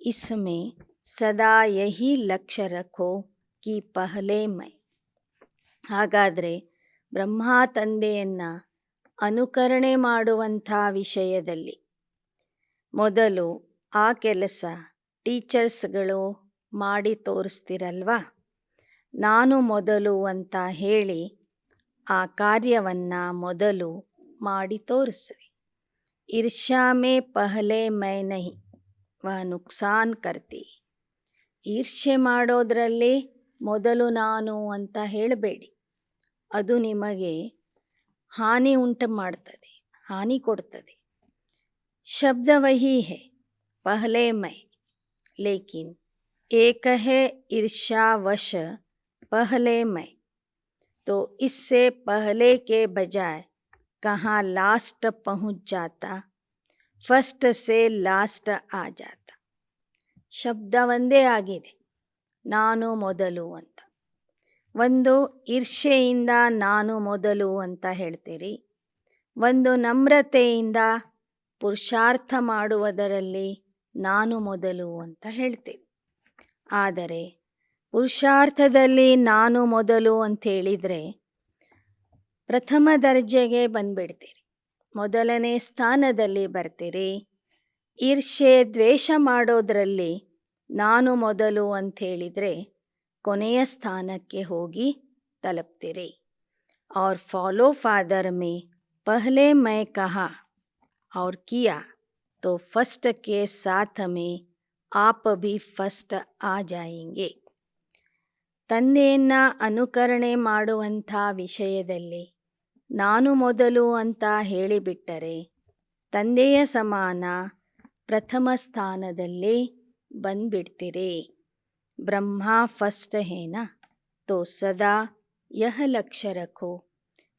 इसमें सदा यही लक्ष्य रखो कि पहले मैं. ಹಾಗಾದರೆ ಬ್ರಹ್ಮ ತಂದೆಯನ್ನು ಅನುಕರಣೆ ಮಾಡುವಂಥ ವಿಷಯದಲ್ಲಿ ಮೊದಲು ಆ ಕೆಲಸ ಟೀಚರ್ಸ್ಗಳು ಮಾಡಿ ತೋರಿಸ್ತಿರಲ್ವಾ, ನಾನು ಮೊದಲು ಅಂತ ಹೇಳಿ ಆ ಕಾರ್ಯವನ್ನು ಮೊದಲು ಮಾಡಿ ತೋರಿಸ್ರಿ. ಈರ್ಷ್ಯಾ ಮೇ ಪಹಲೆ ಮೈ ನಹಿ ವಹ ನುಕ್ಸಾನ್ ಕರ್ತಿ. ಈರ್ಷ್ಯೆ ಮಾಡೋದ್ರಲ್ಲಿ ಮೊದಲು ನಾನು ಅಂತ ಹೇಳಬೇಡಿ, ಅದು ನಿಮಗೆ ಹಾನಿ ಉಂಟು ಮಾಡ್ತದೆ, ಹಾನಿ ಕೊಡ್ತದೆ. ಶಬ್ದ ವಹಿ ಹೈ ಪಹಲೆ ಮೈ, ಲೇಕಿನ್ ಏಕ ಹೈ ईर्ष्यावश पहले मैं, तो इससे पहले के बजाय कहाँ लास्ट पहुँच जाता, ಫಸ್ಟ್ ಸೇ ಲಾಸ್ಟ್ ಆ ಜಾತ. ಶಬ್ದ ಒಂದೇ ಆಗಿದೆ, ನಾನು ಮೊದಲು ಅಂತ. ಒಂದು ಈರ್ಷ್ಯೆಯಿಂದ ನಾನು ಮೊದಲು ಅಂತ ಹೇಳ್ತೀರಿ, ಒಂದು ನಮ್ರತೆಯಿಂದ ಪುರುಷಾರ್ಥ ಮಾಡುವುದರಲ್ಲಿ ನಾನು ಮೊದಲು ಅಂತ ಹೇಳ್ತೀರಿ. ಆದರೆ ಪುರುಷಾರ್ಥದಲ್ಲಿ ನಾನು ಮೊದಲು ಅಂಥೇಳಿದರೆ ಪ್ರಥಮ ದರ್ಜೆಗೆ ಬಂದುಬಿಡ್ತೀರಿ, ಮೊದಲನೇ ಸ್ಥಾನದಲ್ಲಿ ಬರ್ತೀರಿ. ಈರ್ಷ್ಯೆ ದ್ವೇಷ ಮಾಡೋದರಲ್ಲಿ ನಾನು ಮೊದಲು ಅಂಥೇಳಿದರೆ ಕೊನೆಯ ಸ್ಥಾನಕ್ಕೆ ಹೋಗಿ ತಲುಪ್ತೀರಿ. और फॉलो फादर में पहले मैं कहा और किया तो फर्स्ट के साथ में आप भी ಫಸ್ಟ್ ಆ ಜಾಯೆಂಗೆ. ತಂದೆಯನ್ನು ಅನುಕರಣೆ ಮಾಡುವಂಥ ವಿಷಯದಲ್ಲಿ ನಾನು ಮೊದಲು ಅಂತ ಹೇಳಿಬಿಟ್ಟರೆ ತಂದೆಯ ಸಮಾನ ಪ್ರಥಮ ಸ್ಥಾನದಲ್ಲಿ ಬಂದ್ಬಿಡ್ತೀರಿ. ಬ್ರಹ್ಮ ಫಸ್ಟ್ ಹೇನಾ, तो सदा यह लक्ष्य रखो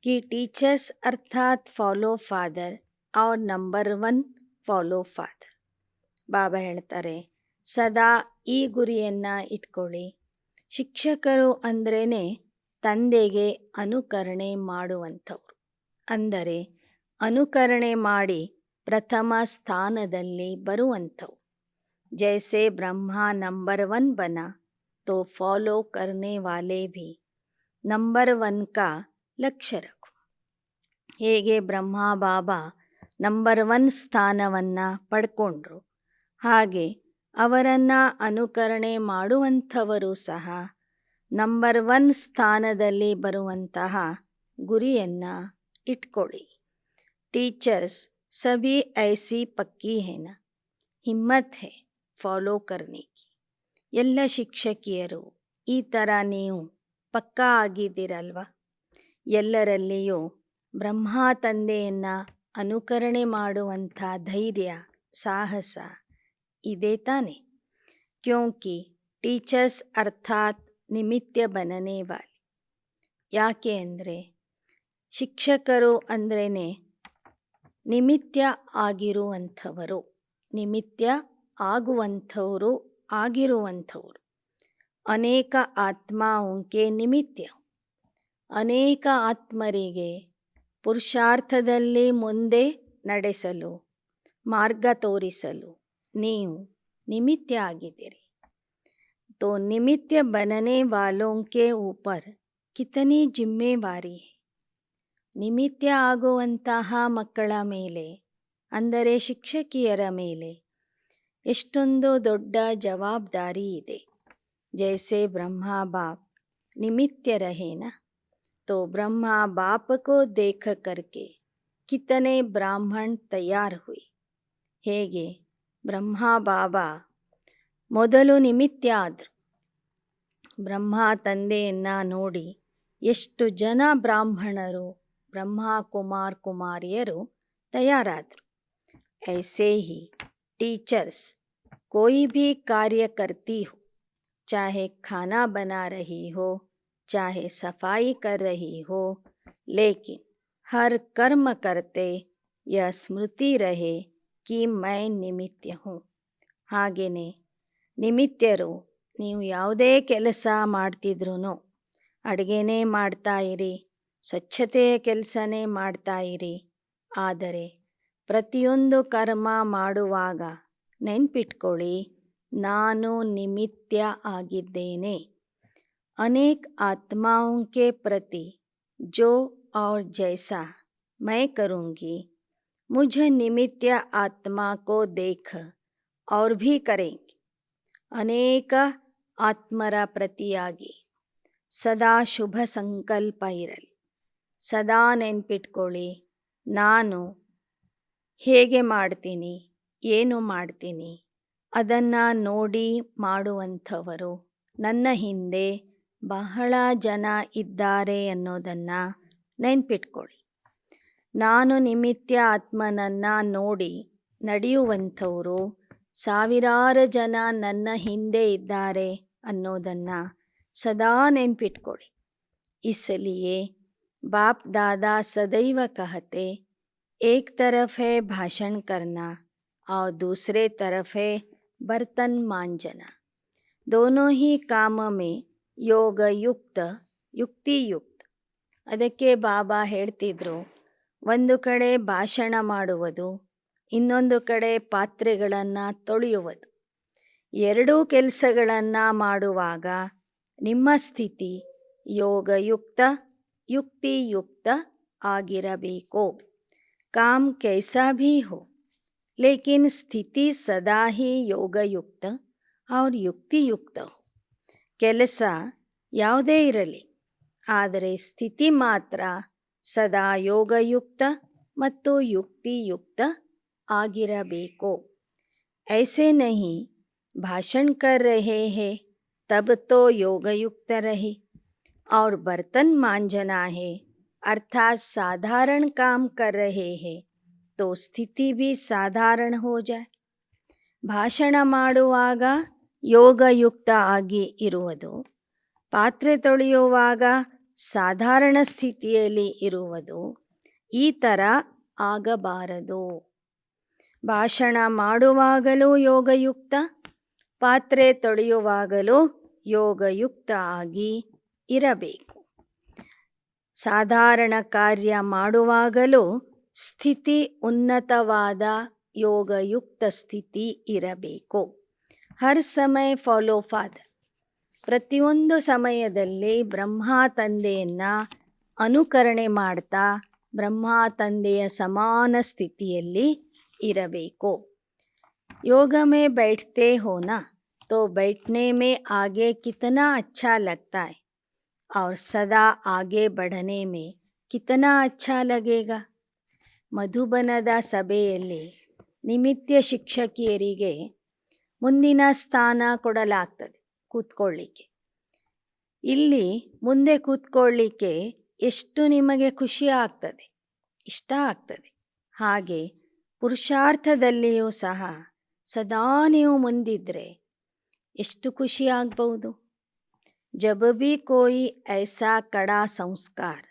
कि टीचर्स अर्थात फॉलो फादर और नंबर 1 फॉलो फादर. ಬಾಬಾ ಹೇಳ್ತಾರೆ, ಸದಾ ಈ ಗುರಿಯನ್ನು ಇಟ್ಕೊಳ್ಳಿ, ಶಿಕ್ಷಕರು ಅಂದ್ರೇ ತಂದೆಗೆ ಅನುಕರಣೆ ಮಾಡುವಂಥವ್ರು, ಅಂದರೆ ಅನುಕರಣೆ ಮಾಡಿ ಪ್ರಥಮ ಸ್ಥಾನದಲ್ಲಿ ಬರುವಂಥವು. ಜೈಸೆ ಬ್ರಹ್ಮ ನಂಬರ್ 1 ಬನಾ तो फॉलो करने वाले भी ನಂಬರ್ 1 का ಲಕ್ಷ್ಯ ರಖೋ. ಹೇಗೆ ಬ್ರಹ್ಮ ಬಾಬಾ ನಂಬರ್ 1 ಸ್ಥಾನವನ್ನು ಪಡ್ಕೊಂಡ್ರು, ಹಾಗೆ ಅವರನ್ನು ಅನುಕರಣೆ ಮಾಡುವಂಥವರು ಸಹ ನಂಬರ್ 1 ಸ್ಥಾನದಲ್ಲಿ ಬರುವಂತಹ ಗುರಿಯನ್ನು ಇಟ್ಕೊಳ್ಳಿ. ಟೀಚರ್ಸ್ ಸಭಿ ಐಸಿ ಪಕ್ಕಿ ಹೇನ, ಹಿಮ್ಮತ್ ಹೇ ಫಾಲೋ ಕರ್ನೆ ಕಿ. ಎಲ್ಲ ಶಿಕ್ಷಕಿಯರು ಈ ಥರ ನೀವು ಪಕ್ಕಾ ಆಗಿದ್ದೀರಲ್ವ, ಎಲ್ಲರಲ್ಲಿಯೂ ಬ್ರಹ್ಮ ತಂದೆಯನ್ನು ಅನುಕರಣೆ ಮಾಡುವಂಥ ಧೈರ್ಯ ಸಾಹಸ ಇದೆ ತಾನೆ. ಕ್ಯೋಂಕಿ ಟೀಚರ್ಸ್ ಅರ್ಥಾತ್ ನಿಮಿತ್ಯ ಬನನೆ ವಾಲಿ. ಯಾಕೆ ಅಂದರೆ ಶಿಕ್ಷಕರು ಅಂದ್ರೇ ನಿಮಿತ್ಯ ಆಗಿರುವಂಥವರು, ನಿಮಿತ್ಯ ಆಗಿರುವಂಥವರು. ಅನೇಕ ಆತ್ಮಾಂಕೆ ನಿಮಿತ್ಯ, ಅನೇಕ ಆತ್ಮರಿಗೆ ಪುರುಷಾರ್ಥದಲ್ಲಿ ಮುಂದೆ ನಡೆಸಲು ಮಾರ್ಗ ತೋರಿಸಲು ನೀವು ನಿಮಿತ್ಯ ಆಗಿದ್ದೀರಿ. तो निमित्य बनने वालों के ऊपर कितनी जिम्मेवारी है. ನಿಮಿತ್ಯ ಆಗುವಂತಹ ಮಕ್ಕಳ ಮೇಲೆ, ಅಂದರೆ ಶಿಕ್ಷಕಿಯರ ಮೇಲೆ ಎಷ್ಟೊಂದು ದೊಡ್ಡ ಜವಾಬ್ದಾರಿ ಇದೆ. ಜೈಸೆ ಬ್ರಹ್ಮ ಬಾಪ್ ನಿಮಿತ್ಯ ರಹೇನ, तो ब्रह्मा बाप को देख करके कितने ब्राह्मण तैयार हुए. ಹೇಗೆ ಬ್ರಹ್ಮ ಬಾಬಾ ಮೊದಲು ನಿಮಿತ್ಯ ಆದರು, ಬ್ರಹ್ಮ ತಂದೆಯನ್ನು ನೋಡಿ ಎಷ್ಟು ಜನ ಬ್ರಾಹ್ಮಣರು, ಬ್ರಹ್ಮ ಕುಮಾರ್ ಕುಮಾರಿಯರು ತಯಾರಾದರು. ऐसे ही टीचर्स कोई भी कार्य करती हो, चाहे खाना बना रही हो, चाहे सफाई कर रही हो, लेकिन हर कर्म करते यह स्मृति रहे कि मैं निमित्य हूँ. ಹಾಗೆಯೇ ನಿಮಿತ್ಯರು, ನೀವು ಯಾವುದೇ ಕೆಲಸ ಮಾಡ್ತಿದ್ರೂ, ಅಡುಗೆನೇ ಮಾಡ್ತಾಯಿರಿ, ಸ್ವಚ್ಛತೆಯ ಕೆಲಸನೇ ಮಾಡ್ತಾಯಿರಿ, ಆದರೆ ಪ್ರತಿಯೊಂದು ಕರ್ಮ ಮಾಡುವಾಗ ನೆನ್ಪಿಟ್ಕೊಳ್ಳಿ, ನಾನು ನಿಮಿತ್ಯ ಆಗಿದ್ದೇನೆ. ಅನೇಕ ಆತ್ಮಾओं के प्रति जो और जैसा मैं करूँगी, मुझ निमित्त आत्मा को देख और भी करेंगे. ಅನೇಕ ಆತ್ಮರ ಪ್ರತಿಯಾಗಿ ಸದಾ ಶುಭ ಸಂಕಲ್ಪ ಇರಲಿ. ಸದಾ ನೆನ್ಪಿಟ್ಕೊಳ್ಳಿ, ನಾನು ಹೇಗೆ ಮಾಡ್ತೀನಿ, ಏನು ಮಾಡ್ತೀನಿ ಅದನ್ನು ನೋಡಿ ಮಾಡುವಂಥವರು ನನ್ನ ಹಿಂದೆ ಬಹಳ ಜನ ಇದ್ದಾರೆ ಅನ್ನೋದನ್ನು ನೆನ್ಪಿಟ್ಕೊಳ್ಳಿ. ನಾನು ನಿಮಿತ್ಯ ಆತ್ಮನನ್ನು ನೋಡಿ ನಡೆಯುವಂಥವರು ಸಾವಿರಾರು ಜನ ನನ್ನ ಹಿಂದೆ ಇದ್ದಾರೆ ಅನ್ನೋದನ್ನು ಸದಾ ನೆನ್ಪಿಟ್ಕೊಳ್ಳಿ. इसलिए बाप दादा सदैव कहते, एक तरफ है भाषण करना और दूसरे तरफ है बर्तन मांजना. दोनों ही काम में ಯೋಗ ಯುಕ್ತ ಯುಕ್ತಿಯುಕ್ತ. ಅದಕ್ಕೆ ಬಾಬಾ ಹೇಳ್ತಿದ್ರು, ಒಂದು ಕಡೆ ಭಾಷಣ ಮಾಡುವುದು, ಇನ್ನೊಂದು ಕಡೆ ಪಾತ್ರೆಗಳನ್ನು ತೊಳೆಯುವುದು. ಎರಡೂ ಕೆಲಸಗಳನ್ನು ಮಾಡುವಾಗ ನಿಮ್ಮ ಸ್ಥಿತಿ ಯೋಗಯುಕ್ತ ಯುಕ್ತಿಯುಕ್ತ ಆಗಿರಬೇಕು. काम कैसा भी हो, लेकिन स्थिति सदा ही ಯೋಗಯುಕ್ತ और ಯುಕ್ತಿಯುಕ್ತ हो. ಕೆಲಸ ಯಾವುದೇ ಇರಲಿ, ಆದರೆ ಸ್ಥಿತಿ ಮಾತ್ರ ಸದಾ ಯೋಗಯುಕ್ತ ಮತ್ತು ಯುಕ್ತಿಯುಕ್ತ ಆಗಿರಬೇಕು. ऐसे नहीं भाषण कर रहे हैं तब तो योगयुक्त रहे और बर्तन मांजना है अर्थात साधारण काम कर रहे हैं तो ಸ್ಥಿತಿ भी ಸಾಧಾರಣ हो जाए. ಭಾಷಣ ಮಾಡುವಾಗ ಯೋಗಯುಕ್ತ ಆಗಿ ಇರುವುದು, ಪಾತ್ರೆ ತೊಳೆಯುವಾಗ ಸಾಧಾರಣ ಸ್ಥಿತಿಯಲ್ಲಿ ಇರುವುದು ಈ ಥರ ಆಗಬಾರದು. ಭಾಷಣ ಮಾಡುವಾಗಲೂ ಯೋಗಯುಕ್ತ, ಪಾತ್ರೆ ತೊಳೆಯುವಾಗಲೂ ಯೋಗಯುಕ್ತ ಆಗಿ ಇರಬೇಕು. ಸಾಧಾರಣ ಕಾರ್ಯ ಮಾಡುವಾಗಲೂ ಸ್ಥಿತಿ ಉನ್ನತವಾದ ಯೋಗಯುಕ್ತ ಸ್ಥಿತಿ ಇರಬೇಕು. ಹರ್ ಸಮಯ ಫಾಲೋ ಫಾದರ್, ಪ್ರತಿಯೊಂದು ಸಮಯದಲ್ಲಿ ಬ್ರಹ್ಮ ತಂದೆಯನ್ನು ಅನುಕರಣೆ ಮಾಡ್ತಾ ಬ್ರಹ್ಮ ತಂದೆಯ ಸಮಾನ ಸ್ಥಿತಿಯಲ್ಲಿ ಇರಬೇಕು. ಯೋಗ में बैठते हो ना तो बैठने में आगे कितना अच्छा लगता है और सदा आगे बढ़ने में कितना अच्छा लगेगा. ಮಧುಬನದ ಸಭೆಯಲ್ಲಿ ನಿಮಿತ್ಯ ಶಿಕ್ಷಕಿಯರಿಗೆ ಮುಂದಿನ ಸ್ಥಾನ ಕೊಡಲಾಗ್ತದೆ ಕೂತ್ಕೊಳ್ಳಿಕ್ಕೆ. ಇಲ್ಲಿ ಮುಂದೆ ಕೂತ್ಕೊಳ್ಳಿಕ್ಕೆ ಎಷ್ಟು ನಿಮಗೆ ಖುಷಿ ಆಗ್ತದೆ, ಇಷ್ಟ ಆಗ್ತದೆ. ಹಾಗೆ ಪುರುಷಾರ್ಥದಲ್ಲಿಯೂ ಸಹ ಸದಾ ನೀವು ಮುಂದಿದ್ದರೆ ಎಷ್ಟು ಖುಷಿ ಆಗ್ಬೋದು. ಜಬ್ ಭಿ ಕೋಯಿ ಐಸಾ ಕಡಾ ಸಂಸ್ಕಾರ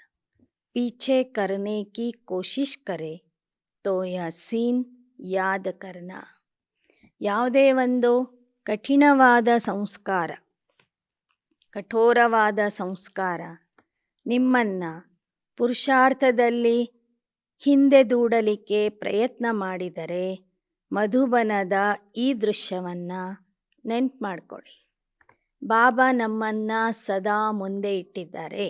पीछे करने की कोशिश करे तो यह सीन याद करना. ಯಾವುದೇ ಒಂದು ಕಠಿಣವಾದ ಸಂಸ್ಕಾರ, ಕಠೋರವಾದ ಸಂಸ್ಕಾರ ನಿಮ್ಮನ್ನು ಪುರುಷಾರ್ಥದಲ್ಲಿ ಹಿಂದೆ ದೂಡಲಿಕ್ಕೆ ಪ್ರಯತ್ನ ಮಾಡಿದರೆ ಮಧುಬನದ ಈ ದೃಶ್ಯವನ್ನು ನೆನ್ಪು ಮಾಡಿಕೊಳ್ಳಿ. ಬಾಬಾ ನಮ್ಮನ್ನು ಸದಾ ಮುಂದೆ ಇಟ್ಟಿದ್ದಾರೆ.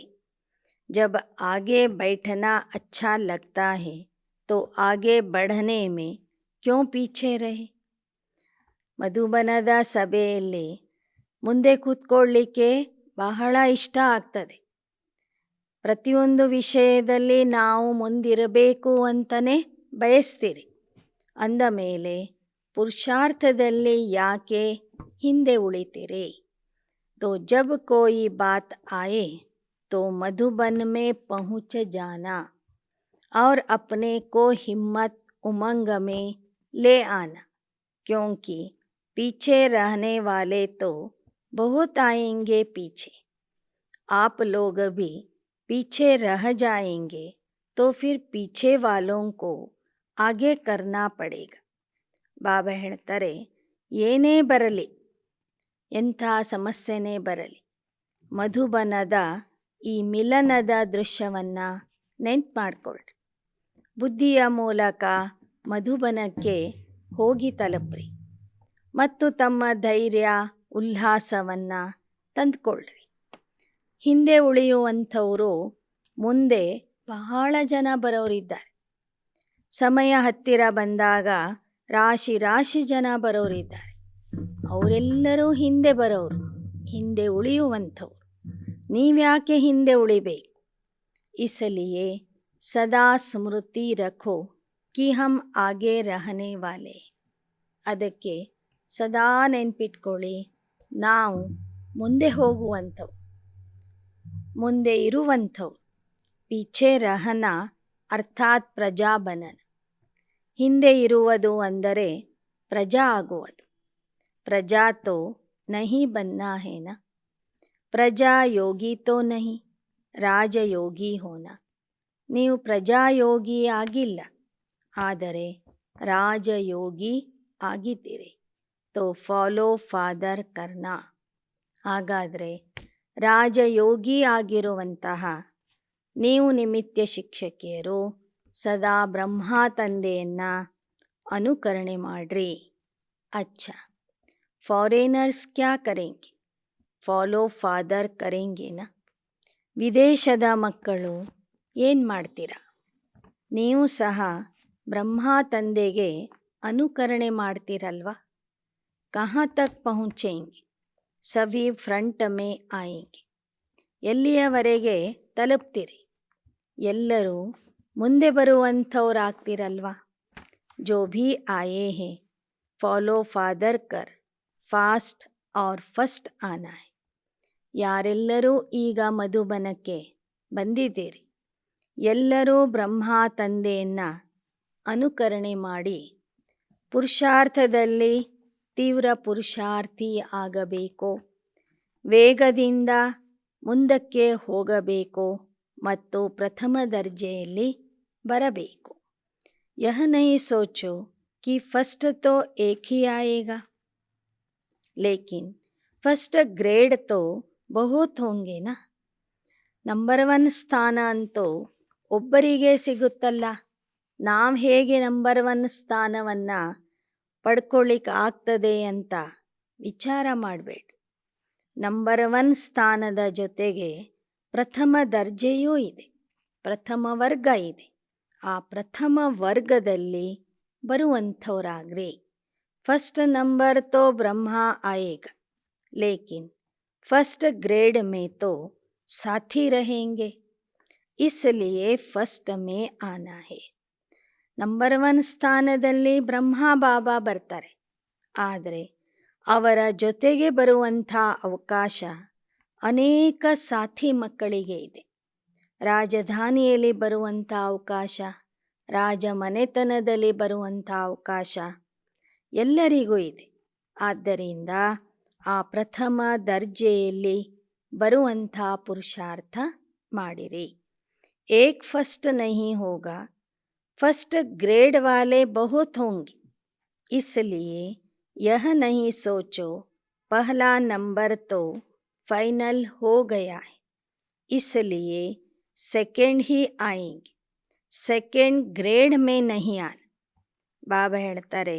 जब आगे बैठना अच्छा लगता है तो आगे बढ़ने में क्यों पीछे रहे. ಮಧುಬನದ ಸಭೆಯಲ್ಲಿ ಮುಂದೆ ಕೂತ್ಕೊಳ್ಳಿಕ್ಕೆ ಬಹಳ ಇಷ್ಟ ಆಗ್ತದೆ. ಪ್ರತಿಯೊಂದು ವಿಷಯದಲ್ಲಿ ನಾವು ಮುಂದಿರಬೇಕು ಅಂತಲೇ ಬಯಸ್ತೀರಿ. ಅಂದ ಮೇಲೆ ಪುರುಷಾರ್ಥದಲ್ಲಿ ಯಾಕೆ ಹಿಂದೆ ಉಳಿತೀರಿ. तो जब कोई बात आए तो मधुबन में पहुँच जाना और अपने को हिम्मत उमंग में ले आना, क्योंकि पीछे रहने वाले तो बहुत आएंगे पीछे. आप लोग भी पीछे रह जाएंगे तो फिर पीछे वालों को आगे करना पड़ेगा. ಬಾಬಾ ಹೇಳ್ತಾರೆ, ಏನೇ ಬರಲಿ, ಎಂಥ ಸಮಸ್ಯೆನೇ ಬರಲಿ, ಮಧುಬನದ ಈ ಮಿಲನದ ದೃಶ್ಯವನ್ನು ನೆನ್ಪು ಮಾಡಿಕೊಳ್ಳ್ರಿ. ಬುದ್ಧಿಯ ಮೂಲಕ ಮಧುಬನಕ್ಕೆ ಹೋಗಿ ತಲುಪ್ರಿ ಮತ್ತು ತಮ್ಮ ಧೈರ್ಯ ಉಲ್ಲಾಸವನ್ನು ತಂದುಕೊಳ್ಳ್ರಿ. ಹಿಂದೆ ಉಳಿಯುವಂಥವರು ಮುಂದೆ ಬಹಳ ಜನ ಬರೋರಿದ್ದಾರೆ. ಸಮಯ ಹತ್ತಿರ ಬಂದಾಗ ರಾಶಿ ರಾಶಿ ಜನ ಬರೋರಿದ್ದಾರೆ. ಅವರೆಲ್ಲರೂ ಹಿಂದೆ ಬರೋರು, ಹಿಂದೆ ಉಳಿಯುವಂಥವ್ರು. ನೀವ್ಯಾಕೆ ಹಿಂದೆ ಉಳಿಬೇಕು? इसलिए ಸದಾ ಸ್ಮೃತಿ ರಖೋ ಕಿ ಹಮ್ ಆಗೆ ರಹನೆ ವಾಲೆ. ಅದಕ್ಕೆ ಸದಾ ನೆನ್ಪಿಟ್ಕೊಳ್ಳಿ, ನಾವು ಮುಂದೆ ಹೋಗುವಂಥವು, ಮುಂದೆ ಇರುವಂಥವು. ಪೀಛೆ ರಹನ ಅರ್ಥಾತ್ ಪ್ರಜಾಬನನ. ಹಿಂದೆ ಇರುವುದು ಅಂದರೆ ಪ್ರಜಾ ಆಗುವುದು. ಪ್ರಜಾ ತೋ ನಹಿ ಬನ್ನಾ ಹೇನ. ಪ್ರಜಾ ಯೋಗಿ ತೋ ನಹಿ, ರಾಜಯೋಗಿ ಹೋನ. ನೀವು ಪ್ರಜಾಯೋಗಿ ಆಗಿಲ್ಲ, ಆದರೆ ರಾಜಯೋಗಿ ಆಗಿದ್ದೀರಿ. ತೋ ಫಾಲೋ ಫಾದರ್ ಕರ್ನಾ. ಹಾಗಾದರೆ ರಾಜಯೋಗಿ ಆಗಿರುವಂತಹ ನೀವು ನಿಮಿತ್ತ ಶಿಕ್ಷಕಿಯರು ಸದಾ ಬ್ರಹ್ಮ ತಂದೆಯನ್ನು ಅನುಕರಣೆ ಮಾಡ್ರಿ. ಅಚ್ಚ, ಫಾರಿನರ್ಸ್ ಕ್ಯಾ ಕರೆಂಗೆ? Follow father ಕರೆಂಗೆನ? ವಿದೇಶದ ಮಕ್ಕಳು ಏನು ಮಾಡ್ತೀರಾ? ನೀವು ಸಹ ಬ್ರಹ್ಮ ತಂದೆಗೆ ಅನುಕರಣೆ ಮಾಡ್ತೀರಲ್ವ? ಕहाँ ತಕ್ ಪಹುಂಚೇಂಗೆ? ಸಭಿ ಫ್ರಂಟ್ ಮೇ ಆಯೇಂಗೆ. ಎಲ್ಲಿಯವರೆಗೆ ತಲುಪ್ತೀರಿ? ಎಲ್ಲರೂ ಮುಂದೆ ಬರುವಂಥವ್ರಾಗ್ತಿರಲ್ವ? ಜೋ ಭೀ ಆಯೇ ಹೇ ಫಾಲೋ ಫಾದರ್ ಕರ್, ಫಾಸ್ಟ್ ಔರ್ ಫಸ್ಟ್ ಆನಾ ಹೈ. ಯಾರೆಲ್ಲರೂ ಈಗ ಮಧುಬನಕ್ಕೆ ಬಂದಿದ್ದೀರಿ, ಎಲ್ಲರೂ ಬ್ರಹ್ಮ ತಂದೆಯನ್ನು ಅನುಕರಣೆ ಮಾಡಿ ಪುರುಷಾರ್ಥದಲ್ಲಿ ತೀವ್ರ ಪುರುಷಾರ್ಥಿ ಆಗಬೇಕು, ವೇಗದಿಂದ ಮುಂದಕ್ಕೆ ಹೋಗಬೇಕು ಮತ್ತು ಪ್ರಥಮ ದರ್ಜೆಯಲ್ಲಿ ಬರಬೇಕು. ಯಹ ನಹಿ ಸೋಚೋ ಕಿ ಫಸ್ಟ್ ತೋ ಏಕ್ ಹಿ ಆಯೇಗಾ, ಲೇಕಿನ್ ಫಸ್ಟ್ ಗ್ರೇಡ್ ತೋ ಬಹುತ್ ಹೋಂಗೆ ನಾ. ನಂಬರ್ 1 ಸ್ಥಾನ ಅಂತೂ ಒಬ್ಬರಿಗೆ ಸಿಗುತ್ತಲ್ಲ. ನಾವು ಹೇಗೆ ನಂಬರ್ 1 ಸ್ಥಾನವನ್ನು ಪಡ್ಕೊಳ್ಳಿಕ್ಕೆ ಆಗ್ತದೆ ಅಂತ ವಿಚಾರ ಮಾಡಬೇಡಿ. ನಂಬರ್ 1 ಸ್ಥಾನದ ಜೊತೆಗೆ ಪ್ರಥಮ ದರ್ಜೆಯೂ ಇದೆ, ಪ್ರಥಮ ವರ್ಗ ಇದೆ. ಆ ಪ್ರಥಮ ವರ್ಗದಲ್ಲಿ ಬರುವಂಥವರಾಗ್ರಿ. ಫಸ್ಟ್ ನಂಬರ್ ತೋ ಬ್ರಹ್ಮ ಆಯೇಗ, ಲೇಕಿನ್ ಫಸ್ಟ್ ಗ್ರೇಡ್ ಮೇ ತೋ ಸಾಥಿ रहेंगे, इसलिए ಫಸ್ಟ್ ಮೇ ಆನಾ ಹೇ. ನಂಬರ್ 1 ಸ್ಥಾನದಲ್ಲಿ ಬ್ರಹ್ಮ ಬಾಬಾ ಬರ್ತಾರೆ, ಆದರೆ ಅವರ ಜೊತೆಗೆ ಬರುವಂಥ ಅವಕಾಶ ಅನೇಕ ಸಾಥಿ ಮಕ್ಕಳಿಗೆ ಇದೆ. ರಾಜಧಾನಿಯಲ್ಲಿ ಬರುವಂಥ ಅವಕಾಶ, ರಾಜಮನೆತನದಲ್ಲಿ ಬರುವಂಥ ಅವಕಾಶ ಎಲ್ಲರಿಗೂ ಇದೆ. ಆದ್ದರಿಂದ ಆ ಪ್ರಥಮ ದರ್ಜೆಯಲ್ಲಿ ಬರುವಂಥ ಪುರುಷಾರ್ಥ ಮಾಡಿರಿ. ಏಕ್ ಫಸ್ಟ್ ನಹಿ ಹೋಗಾ, ಫಸ್ಟ್ ಗ್ರೇಡ್ ವಾಲೆ ಬಹುತ್ ಹೋಂಗೆ. इसलिए यह नहीं सोचो पहला नंबर तो फाइनल हो गया है, इसलिए सेकेंड ही आएंगे, सेकेंಡ್ ಗ್ರೇಡ್ ಮೇ ನಹಿ ಆನ. ಬಾಬಾ ಹೇಳ್ತಾರೆ,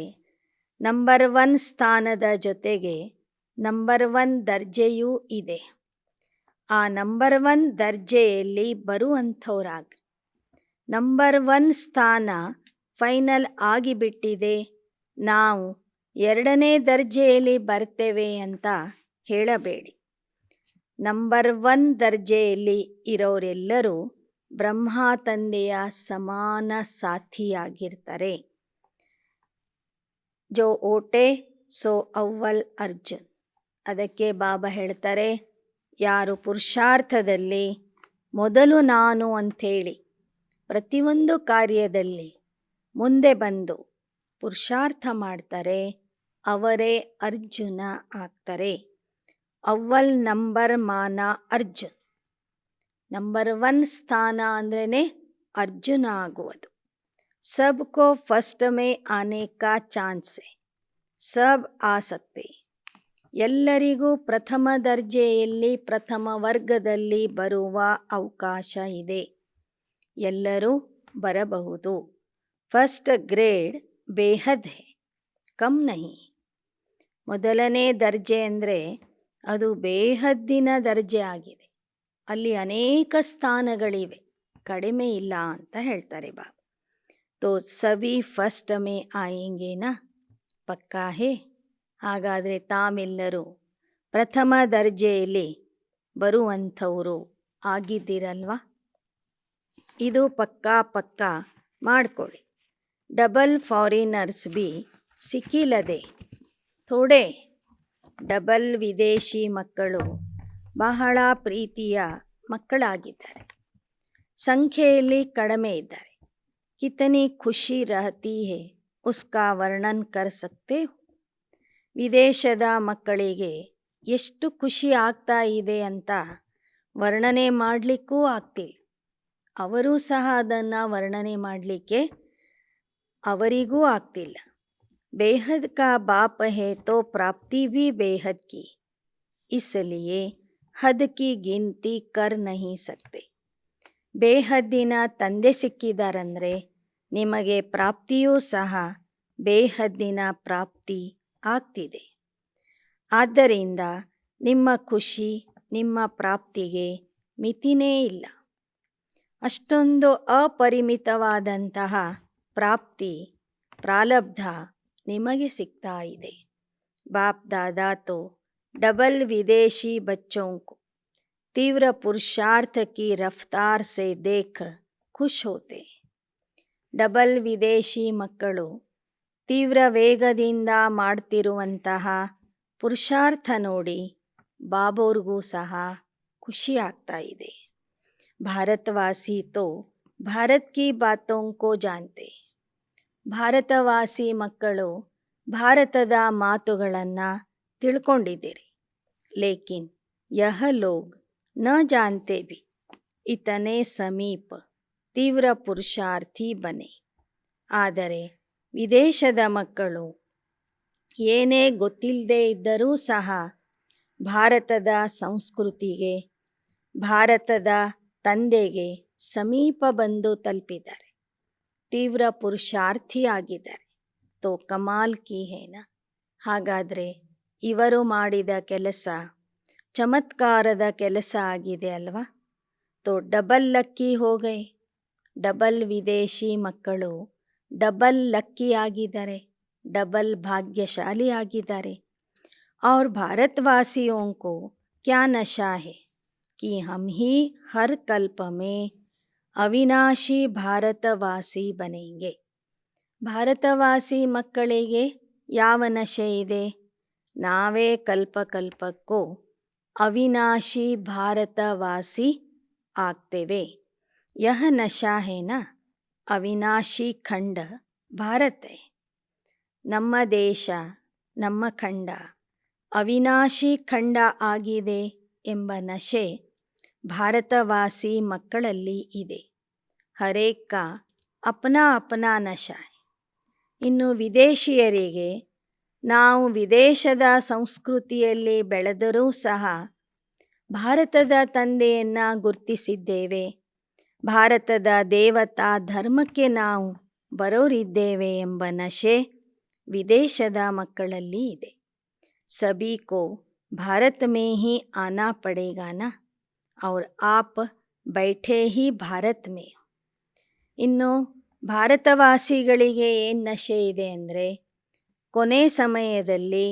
ನಂಬರ್ 1 ಸ್ಥಾನದ ಜೊತೆಗೆ ನಂಬರ್ 1 ದರ್ಜೆಯೂ ಇದೆ. ಆ ನಂಬರ್ 1 ದರ್ಜೆಯಲ್ಲಿ ಬರುವಂಥವ್ರಾಗ್ರಿ. ನಂಬರ್ 1 ಸ್ಥಾನ ಫೈನಲ್ ಆಗಿಬಿಟ್ಟಿದೆ, ನಾವು 2ನೇ ದರ್ಜೆಯಲ್ಲಿ ಬರ್ತೇವೆ ಅಂತ ಹೇಳಬೇಡಿ. ನಂಬರ್ 1 ದರ್ಜೆಯಲ್ಲಿ ಇರೋರೆಲ್ಲರೂ ಬ್ರಹ್ಮ ತಂದೆಯ ಸಮಾನ ಸಾಥಿಯಾಗಿರ್ತಾರೆ. ಜೋ ಓಟೆ ಸೋ ಅವ್ವಲ್ ಅರ್ಜುನ್. ಅದಕ್ಕೆ ಬಾಬಾ ಹೇಳ್ತಾರೆ, ಯಾರು ಪುರುಷಾರ್ಥದಲ್ಲಿ ಮೊದಲು ನಾನು ಅಂಥೇಳಿ ಪ್ರತಿಯೊಂದು ಕಾರ್ಯದಲ್ಲಿ ಮುಂದೆ ಬಂದು ಪುರುಷಾರ್ಥ ಮಾಡ್ತಾರೆ, ಅವರೇ ಅರ್ಜುನ ಆಗ್ತಾರೆ. ಅವ್ವಲ್ ನಂಬರ್ ಮಾನ ಅರ್ಜುನ್. ನಂಬರ್ 1 ಸ್ಥಾನ ಅಂದ್ರೇ ಅರ್ಜುನ ಆಗುವುದು. ಸಬ್ಕೋ ಫಸ್ಟ್ ಮೇ ಆನೆ ಕಾ ಚಾನ್ಸ್ ಹೈ, ಸಬ್ ಆ ಸಕ್ತೆ. ಎಲ್ಲರಿಗೂ ಪ್ರಥಮ ದರ್ಜೆಯಲ್ಲಿ ಪ್ರಥಮ ವರ್ಗದಲ್ಲಿ ಬರುವ ಅವಕಾಶ ಇದೆ, ಎಲ್ಲರೂ ಬರಬಹುದು. ಫಸ್ಟ್ ಗ್ರೇಡ್ ಬೇಹದ್ ಹೈ, ಕಮ್ ನಹಿ. ಮೊದಲನೇ ದರ್ಜೆ ಅಂದರೆ ಅದು ಬೇಹದ್ದಿನ ದರ್ಜೆ ಆಗಿದೆ, ಅಲ್ಲಿ ಅನೇಕ ಸ್ಥಾನಗಳಿವೆ, ಕಡಿಮೆ ಇಲ್ಲ ಅಂತ ಹೇಳ್ತಾರೆ ಬಾಬಾ. तो सभी फर्स्ट में आएंगे ना, ಪಕ್ಕಾ ಹೇ? ಹಾಗಾದರೆ ತಾವೆಲ್ಲರೂ ಪ್ರಥಮ ದರ್ಜೆಯಲ್ಲಿ ಬರುವಂಥವರು ಆಗಿದ್ದೀರಲ್ವಾ? ಇದು ಪಕ್ಕಾ ಮಾಡಿಕೊಳ್ಳಿ. ಡಬಲ್ ಫಾರಿನರ್ಸ್ ಬಿ ಸಿಕ್ಕಿಲ್ಲದೆ ಥೋಡೆ ಡಬಲ್ ವಿದೇಶಿ ಮಕ್ಕಳು ಬಹಳ ಪ್ರೀತಿಯ ಮಕ್ಕಳಾಗಿದ್ದಾರೆ, ಸಂಖ್ಯೆಯಲ್ಲಿ ಕಡಿಮೆ ಇದ್ದಾರೆ. ಕಿತನಿ ಖುಷಿ ರಹತಿ ಹೇ ಉಸ್ಕಾ ವರ್ಣನ್ ಕರ್ ಸಕ್ತೆ ಹೋ? ವಿದೇಶದ ಮಕ್ಕಳಿಗೆ ಎಷ್ಟು ಖುಷಿ ಆಗ್ತಾ ಇದೆ ಅಂತ ವರ್ಣನೆ ಮಾಡಲಿಕ್ಕೂ ಆಗ್ತಿಲ್ಲ. ಅವರೂ ಸಹ ಅದನ್ನು ವರ್ಣನೆ ಮಾಡಲಿಕ್ಕೆ ಅವರಿಗೂ ಆಗ್ತಿಲ್ಲ. ಬೇಹದ್ ಕಾ ಬಾಪ್ ಹೇ ತೋ ಪ್ರಾಪ್ತಿ ಭಿ ಬೇಹದ್ ಕಿ, ಇಸ್ಲಿಯೇ ಹದ್ ಕಿ ಗಿನತಿ ಕರ್ ನಹಿ ಸಕ್ತೆ. ಬೇಹದ್ದಿನ ತಂದೆ ಸಿಕ್ಕಿದಾರಂದರೆ ನಿಮಗೆ ಪ್ರಾಪ್ತಿಯೂ ಸಹ ಬೇಹದ್ದಿನ ಪ್ರಾಪ್ತಿ ಆಗ್ತಿದೆ. ಆದ್ದರಿಂದ ನಿಮ್ಮ ಖುಷಿ, ನಿಮ್ಮ ಪ್ರಾಪ್ತಿಗೆ ಮಿತಿನೇ ಇಲ್ಲ. ಅಷ್ಟೊಂದು ಅಪರಿಮಿತವಾದಂತಹ ಪ್ರಾಪ್ತಿ, ಪ್ರಾರಬ್ಧ ನಿಮಗೆ ಸಿಗ್ತಾ ಇದೆ. ಬಾಪ್ ದಾದಾ ತೋ डबल विदेशी बच्चों को तीव्र पुरुषार्थ की रफ्तार से देख खुश होते. ಡಬಲ್ ವಿದೇಶಿ ಮಕ್ಕಳು ತೀವ್ರ ವೇಗದಿಂದ ಮಾಡ್ತಿರುವಂತಹ ಪುರುಷಾರ್ಥ ನೋಡಿ ಬಾಬೋರ್ಗೂ ಸಹ ಖುಷಿ ಆಗ್ತಾ ಇದೆ. ಭಾರತವಾಸಿ ತೋ ಭಾರತ್ ಕಿ ಬಾತೋಂ ಕೋ ಜಾನ್ತೆ. ಭಾರತವಾಸಿ ಮಕ್ಕಳು ಭಾರತದ ಮಾತುಗಳನ್ನು ತಿಳ್ಕೊಂಡಿದ್ದೀರಿ. ಲೇಕಿನ್ ಯಹ ಲೋಗ್ ನ ಜಾನ್ತೆ ಭಿ ಇತನೆ ಸಮೀಪ ತೀವ್ರ ಪುರುಷಾರ್ಥಿ ಬನೆ. ಆದರೆ ವಿದೇಶದ ಮಕ್ಕಳು ಏನೇ ಗೊತ್ತಿಲ್ಲದೆ ಇದ್ದರೂ ಸಹ ಭಾರತದ ಸಂಸ್ಕೃತಿಗೆ, ಭಾರತದ ತಂದೆಗೆ ಸಮೀಪ ಬಂದು ತಲುಪಿದ್ದಾರೆ, ತೀವ್ರ ಪುರುಷಾರ್ಥಿ ಆಗಿದ್ದಾರೆ. ತೋ ಕಮಾಲ್ ಕಿ ಹೇನ. ಹಾಗಾದರೆ ಇವರು ಮಾಡಿದ ಕೆಲಸ ಚಮತ್ಕಾರದ ಕೆಲಸ ಆಗಿದೆ ಅಲ್ವಾ? ತೋ ಡಬಲ್ ಲಕ್ಕಿ ಹೋಗೈ. ಡಬಲ್ ವಿದೇಶಿ ಮಕ್ಕಳು ಡಬಲ್ ಲಕ್ಕಿ ಆಗಿದ್ದಾರೆ, ಡಬಲ್ ಭಾಗ್ಯಶಾಲಿ ಆಗಿದ್ದಾರೆ. और भारतवासियों को क्या नशा है कि हम ही हर कल्प में ಅವಿನಾಶಿ ಭಾರತವಾಸಿ ಬನೆಂಗೆ. ಭಾರತವಾಸಿ ಮಕ್ಕಳಿಗೆ ಯಾವ ನಶೆ ಇದೆ? ನಾವೇ ಕಲ್ಪಕ್ಕೂ ಅವಿನಾಶಿ ಭಾರತವಾಸಿ ಆಗ್ತೇವೆ. ಯಹ ನಶಾ ಹೇನ ಅವಿನಾಶಿ ಖಂಡ ಭಾರತ. ನಮ್ಮ ದೇಶ, ನಮ್ಮ ಖಂಡ ಅವಿನಾಶಿ ಖಂಡ ಆಗಿದೆ ಎಂಬ ನಶೆ ಭಾರತವಾಸಿ ಮಕ್ಕಳಲ್ಲಿ ಇದೆ. ಹರೇಕ ಅಪ್ನಾ ನಶಾ. ಇನ್ನು ವಿದೇಶಿಯರಿಗೆ ನಾವು ವಿದೇಶದ ಸಂಸ್ಕೃತಿಯಲ್ಲಿ ಬೆಳೆದರೂ ಸಹ ಭಾರತದ ತಂದೆಯನ್ನು ಗುರ್ತಿಸಿದ್ದೇವೆ, ಭಾರತದ ದೇವತಾ ಧರ್ಮಕ್ಕೆ ನಾವು ಬರೋರಿದ್ದೇವೆ ಎಂಬ ನಶೆ ವಿದೇಶದ ಮಕ್ಕಳಲ್ಲಿ ಇದೆ. ಸಭಿ ಕೋ ಭಾರತ್ ಮೇ ಹಿ ಆನಾ ಪಡೇಗಾ ನಾ, ಔರ್ ಆಪ್ ಬೈಠೆ ಹಿ ಭಾರತ್ ಮೇ. ಇನ್ನು ಭಾರತವಾಸಿಗಳಿಗೆ ಏನು ನಶೆ ಇದೆ ಅಂದರೆ, ಕೊನೆ ಸಮಯದಲ್ಲಿ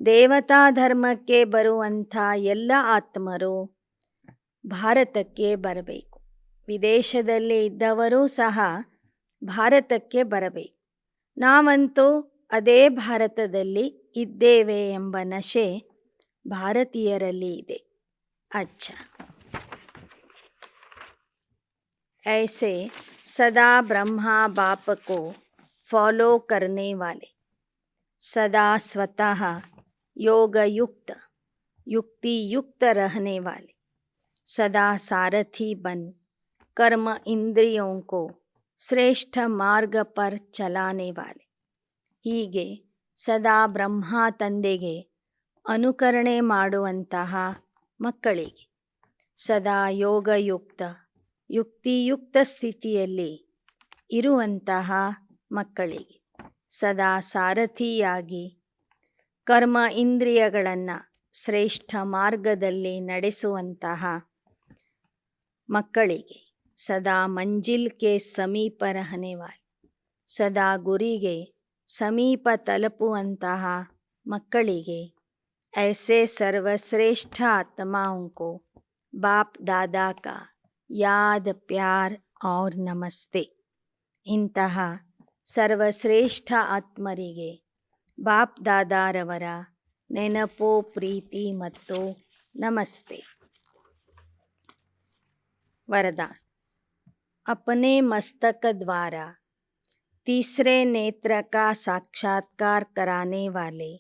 ದೇವತಾ ಧರ್ಮಕ್ಕೆ ಬರುವಂಥ ಎಲ್ಲ ಆತ್ಮರು ಭಾರತಕ್ಕೆ ಬರಬೇಕು. ವಿದೇಶದಲ್ಲಿ ಇದ್ದವರೂ ಸಹ ಭಾರತಕ್ಕೆ ಬರಬೇಕು. ನಾವಂತೂ ಅದೇ ಭಾರತದಲ್ಲಿ ಇದ್ದೇವೆ ಎಂಬ ನಶೆ ಭಾರತೀಯರಲ್ಲಿ ಇದೆ. अच्छा, ऐसे सदा ब्रह्मा बाप को फॉलो करने वाले, सदा स्वतः योग युक्त, युक्ति युक्त रहने वाले, सदा सारथी बन कर्म इंद्रियों को श्रेष्ठ मार्ग पर चलाने वाले. ಹೀಗೆ ಸದಾ ಬ್ರಹ್ಮ ತಂದೆಗೆ ಅನುಕರಣೆ ಮಾಡುವಂತಹ ಮಕ್ಕಳಿಗೆ, ಸದಾ ಯೋಗಯುಕ್ತ, ಯುಕ್ತಿಯುಕ್ತ ಸ್ಥಿತಿಯಲ್ಲಿ ಇರುವಂತಹ ಮಕ್ಕಳಿಗೆ, ಸದಾ ಸಾರಥಿಯಾಗಿ ಕರ್ಮ ಇಂದ್ರಿಯಗಳನ್ನು ಶ್ರೇಷ್ಠ ಮಾರ್ಗದಲ್ಲಿ ನಡೆಸುವಂತಹ ಮಕ್ಕಳಿಗೆ, ಸದಾ ಮಂಜಿಲ್ ಕೆ ಸಮೀಪ ರಹನೆ ವಾಲೆ, ಸದಾ ಗುರಿಗೆ ಸಮೀಪ ತಲುಪುವಂತಹ ಮಕ್ಕಳಿಗೆ ऐसे सर्वश्रेष्ठ आत्माओं को बाप दादा का याद प्यार और नमस्ते. ಇಂತಹ ಸರ್ವಶ್ರೇಷ್ಠ ಆತ್ಮರಿಗೆ ಬಾಪ್ ದಾದಾರವರ ನೆನಪು ಪ್ರೀತಿ ಮತ್ತು ನಮಸ್ತೆ. वरदान. अपने मस्तक द्वारा तीसरे नेत्र का साक्षात्कार कराने वाले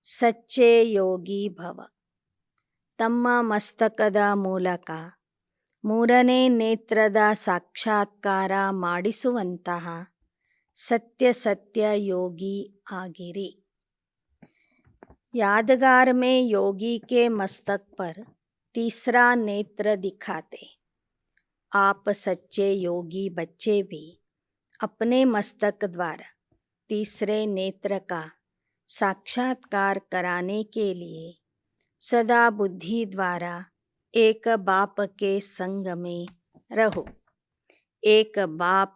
ಸಚ್ಚೆ ಯೋಗಿ ಭವ. ತಮ್ಮ ಮಸ್ತಕದ ಮೂಲಕ ಮೂರನೇ ನೇತ್ರದ ಸಾಕ್ಷಾತ್ಕಾರ ಮಾಡಿಸುವಂತಹ ಸತ್ಯ ಯೋಗಿ ಆಗಿರಿ. यादगार में योगी के मस्तक पर तीसरा नेत्र दिखाते. आप सच्चे योगी बच्चे भी अपने मस्तक द्वारा तीसरे नेत्र का साक्षात्कार कराने के लिए सदा बुद्धि द्वारा एक बाप के संग में रहो. एक बाप,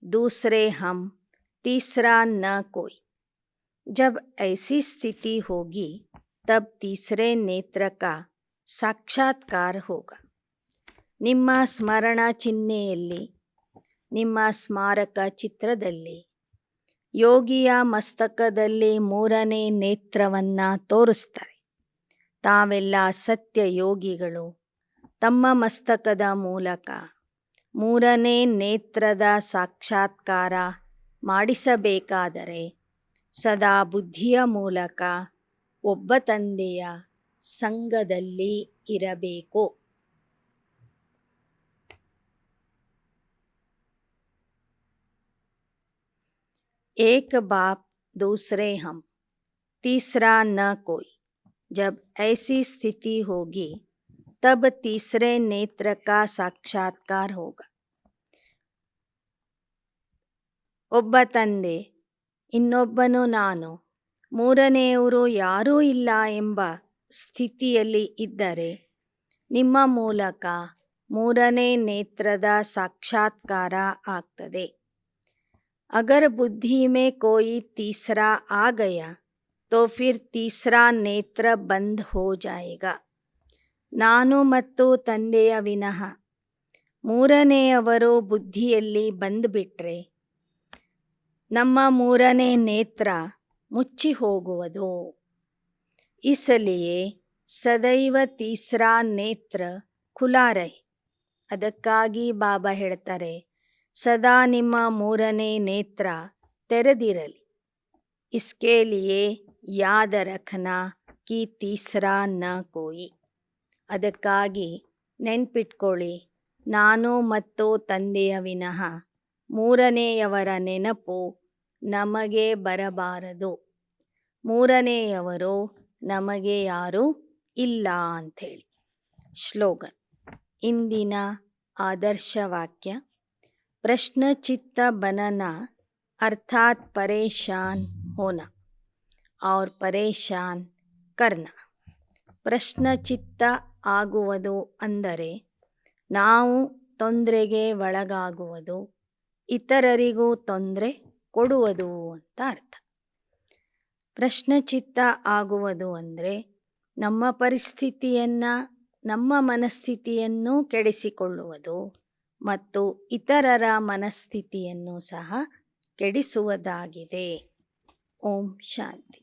दूसरे हम, तीसरा न कोई. जब ऐसी स्थिति होगी तब तीसरे नेत्र का साक्षात्कार होगा. ನಿಮ್ಮ ಸ್ಮರಣ ಚಿಹ್ನೆಯಲ್ಲಿ, ನಿಮ್ಮ ಸ್ಮಾರಕ ಚಿತ್ರದಲ್ಲಿ ಯೋಗಿಯ ಮಸ್ತಕದಲ್ಲಿ ಮೂರನೇ ನೇತ್ರವನ್ನು ತೋರಿಸ್ತಾರೆ. ತಾವೆಲ್ಲ ಸತ್ಯ ಯೋಗಿಗಳು ತಮ್ಮ ಮಸ್ತಕದ ಮೂಲಕ ಮೂರನೇ ನೇತ್ರದ ಸಾಕ್ಷಾತ್ಕಾರ ಮಾಡಿಸಬೇಕಾದರೆ ಸದಾ ಬುದ್ಧಿಯ ಮೂಲಕ ಒಬ್ಬ ತಂದೆಯ ಸಂಗದಲ್ಲಿ ಇರಬೇಕು. एक बाप, दूसरे हम, तीसरा न कोई. जब ऐसी स्थिति होगी तब तीसरे नेत्र का साक्षात्कार होगा. ಒಬ್ಬ ತಂದೆ, ಇನ್ನೊಬ್ಬನು ನಾನು, ಮೂರನೆಯವರು ಯಾರೂ ಇಲ್ಲ ಎಂಬ ಸ್ಥಿತಿಯಲ್ಲಿ ಇದ್ದರೆ ನಿಮ್ಮ ಮೂಲಕ ಮೂರನೇ ನೇತ್ರದ ಸಾಕ್ಷಾತ್ಕಾರ ಆಗ್ತದೆ. अगर बुद्धि में कोई तीसरा आ गया तो फिर तीसरा नेत्र बंद हो जाएगा. ನಾನು ಮತ್ತು ತಂದೆಯ ವಿನಃ ಮೂರನೆಯವರು ಬುದ್ಧಿಯಲ್ಲಿ ಬಂದುಬಿಟ್ರೆ ನಮ್ಮ ಮೂರನೇ ನೇತ್ರ ಮುಚ್ಚಿ ಹೋಗುವುದು. इसलिए ಸದೈವ ತೀಸರಾ ನೇತ್ರ ಖುಲಾ ರಹೆ. ಅದಕ್ಕಾಗಿ ಬಾಬಾ ಹೇಳ್ತಾರೆ, ಸದಾ ನಿಮ್ಮ ಮೂರನೇ ನೇತ್ರ ತೆರೆದಿರಲಿ. इसके लिए याद रखना कि तीसरा न कोई. ಅದಕ್ಕಾಗಿ ನೆನ್ಪಿಟ್ಕೊಳ್ಳಿ, ನಾನು ಮತ್ತು ತಂದೆಯ ವಿನಃ ಮೂರನೆಯವರ ನೆನಪು ನಮಗೆ ಬರಬಾರದು. ಮೂರನೆಯವರು ನಮಗೆ ಯಾರೂ ಇಲ್ಲ ಅಂಥೇಳಿ. ಶ್ಲೋಗನ್. ಇಂದಿನ ಆದರ್ಶ ವಾಕ್ಯ, प्रश्न चित्त बनना अर्थात परेशान होना और परेशान करना. ಪ್ರಶ್ನ ಚಿತ್ತ ಆಗುವುದು ಅಂದರೆ ನಾವು ತೊಂದರೆಗೆ ಒಳಗಾಗುವುದು, ಇತರರಿಗೂ ತೊಂದರೆ ಕೊಡುವುದು ಅಂತ ಅರ್ಥ. ಪ್ರಶ್ನಚಿತ್ತ ಆಗುವುದು ಅಂದರೆ ನಮ್ಮ ಪರಿಸ್ಥಿತಿಯನ್ನು, ನಮ್ಮ ಮನಸ್ಥಿತಿಯನ್ನು ಕೆಡಿಸಿಕೊಳ್ಳುವುದು ಮತ್ತು ಇತರರ ಮನಸ್ಥಿತಿಯನ್ನು ಸಹ ಕೆಡಿಸುವುದಾಗಿದೆ. ಓಂ ಶಾಂತಿ.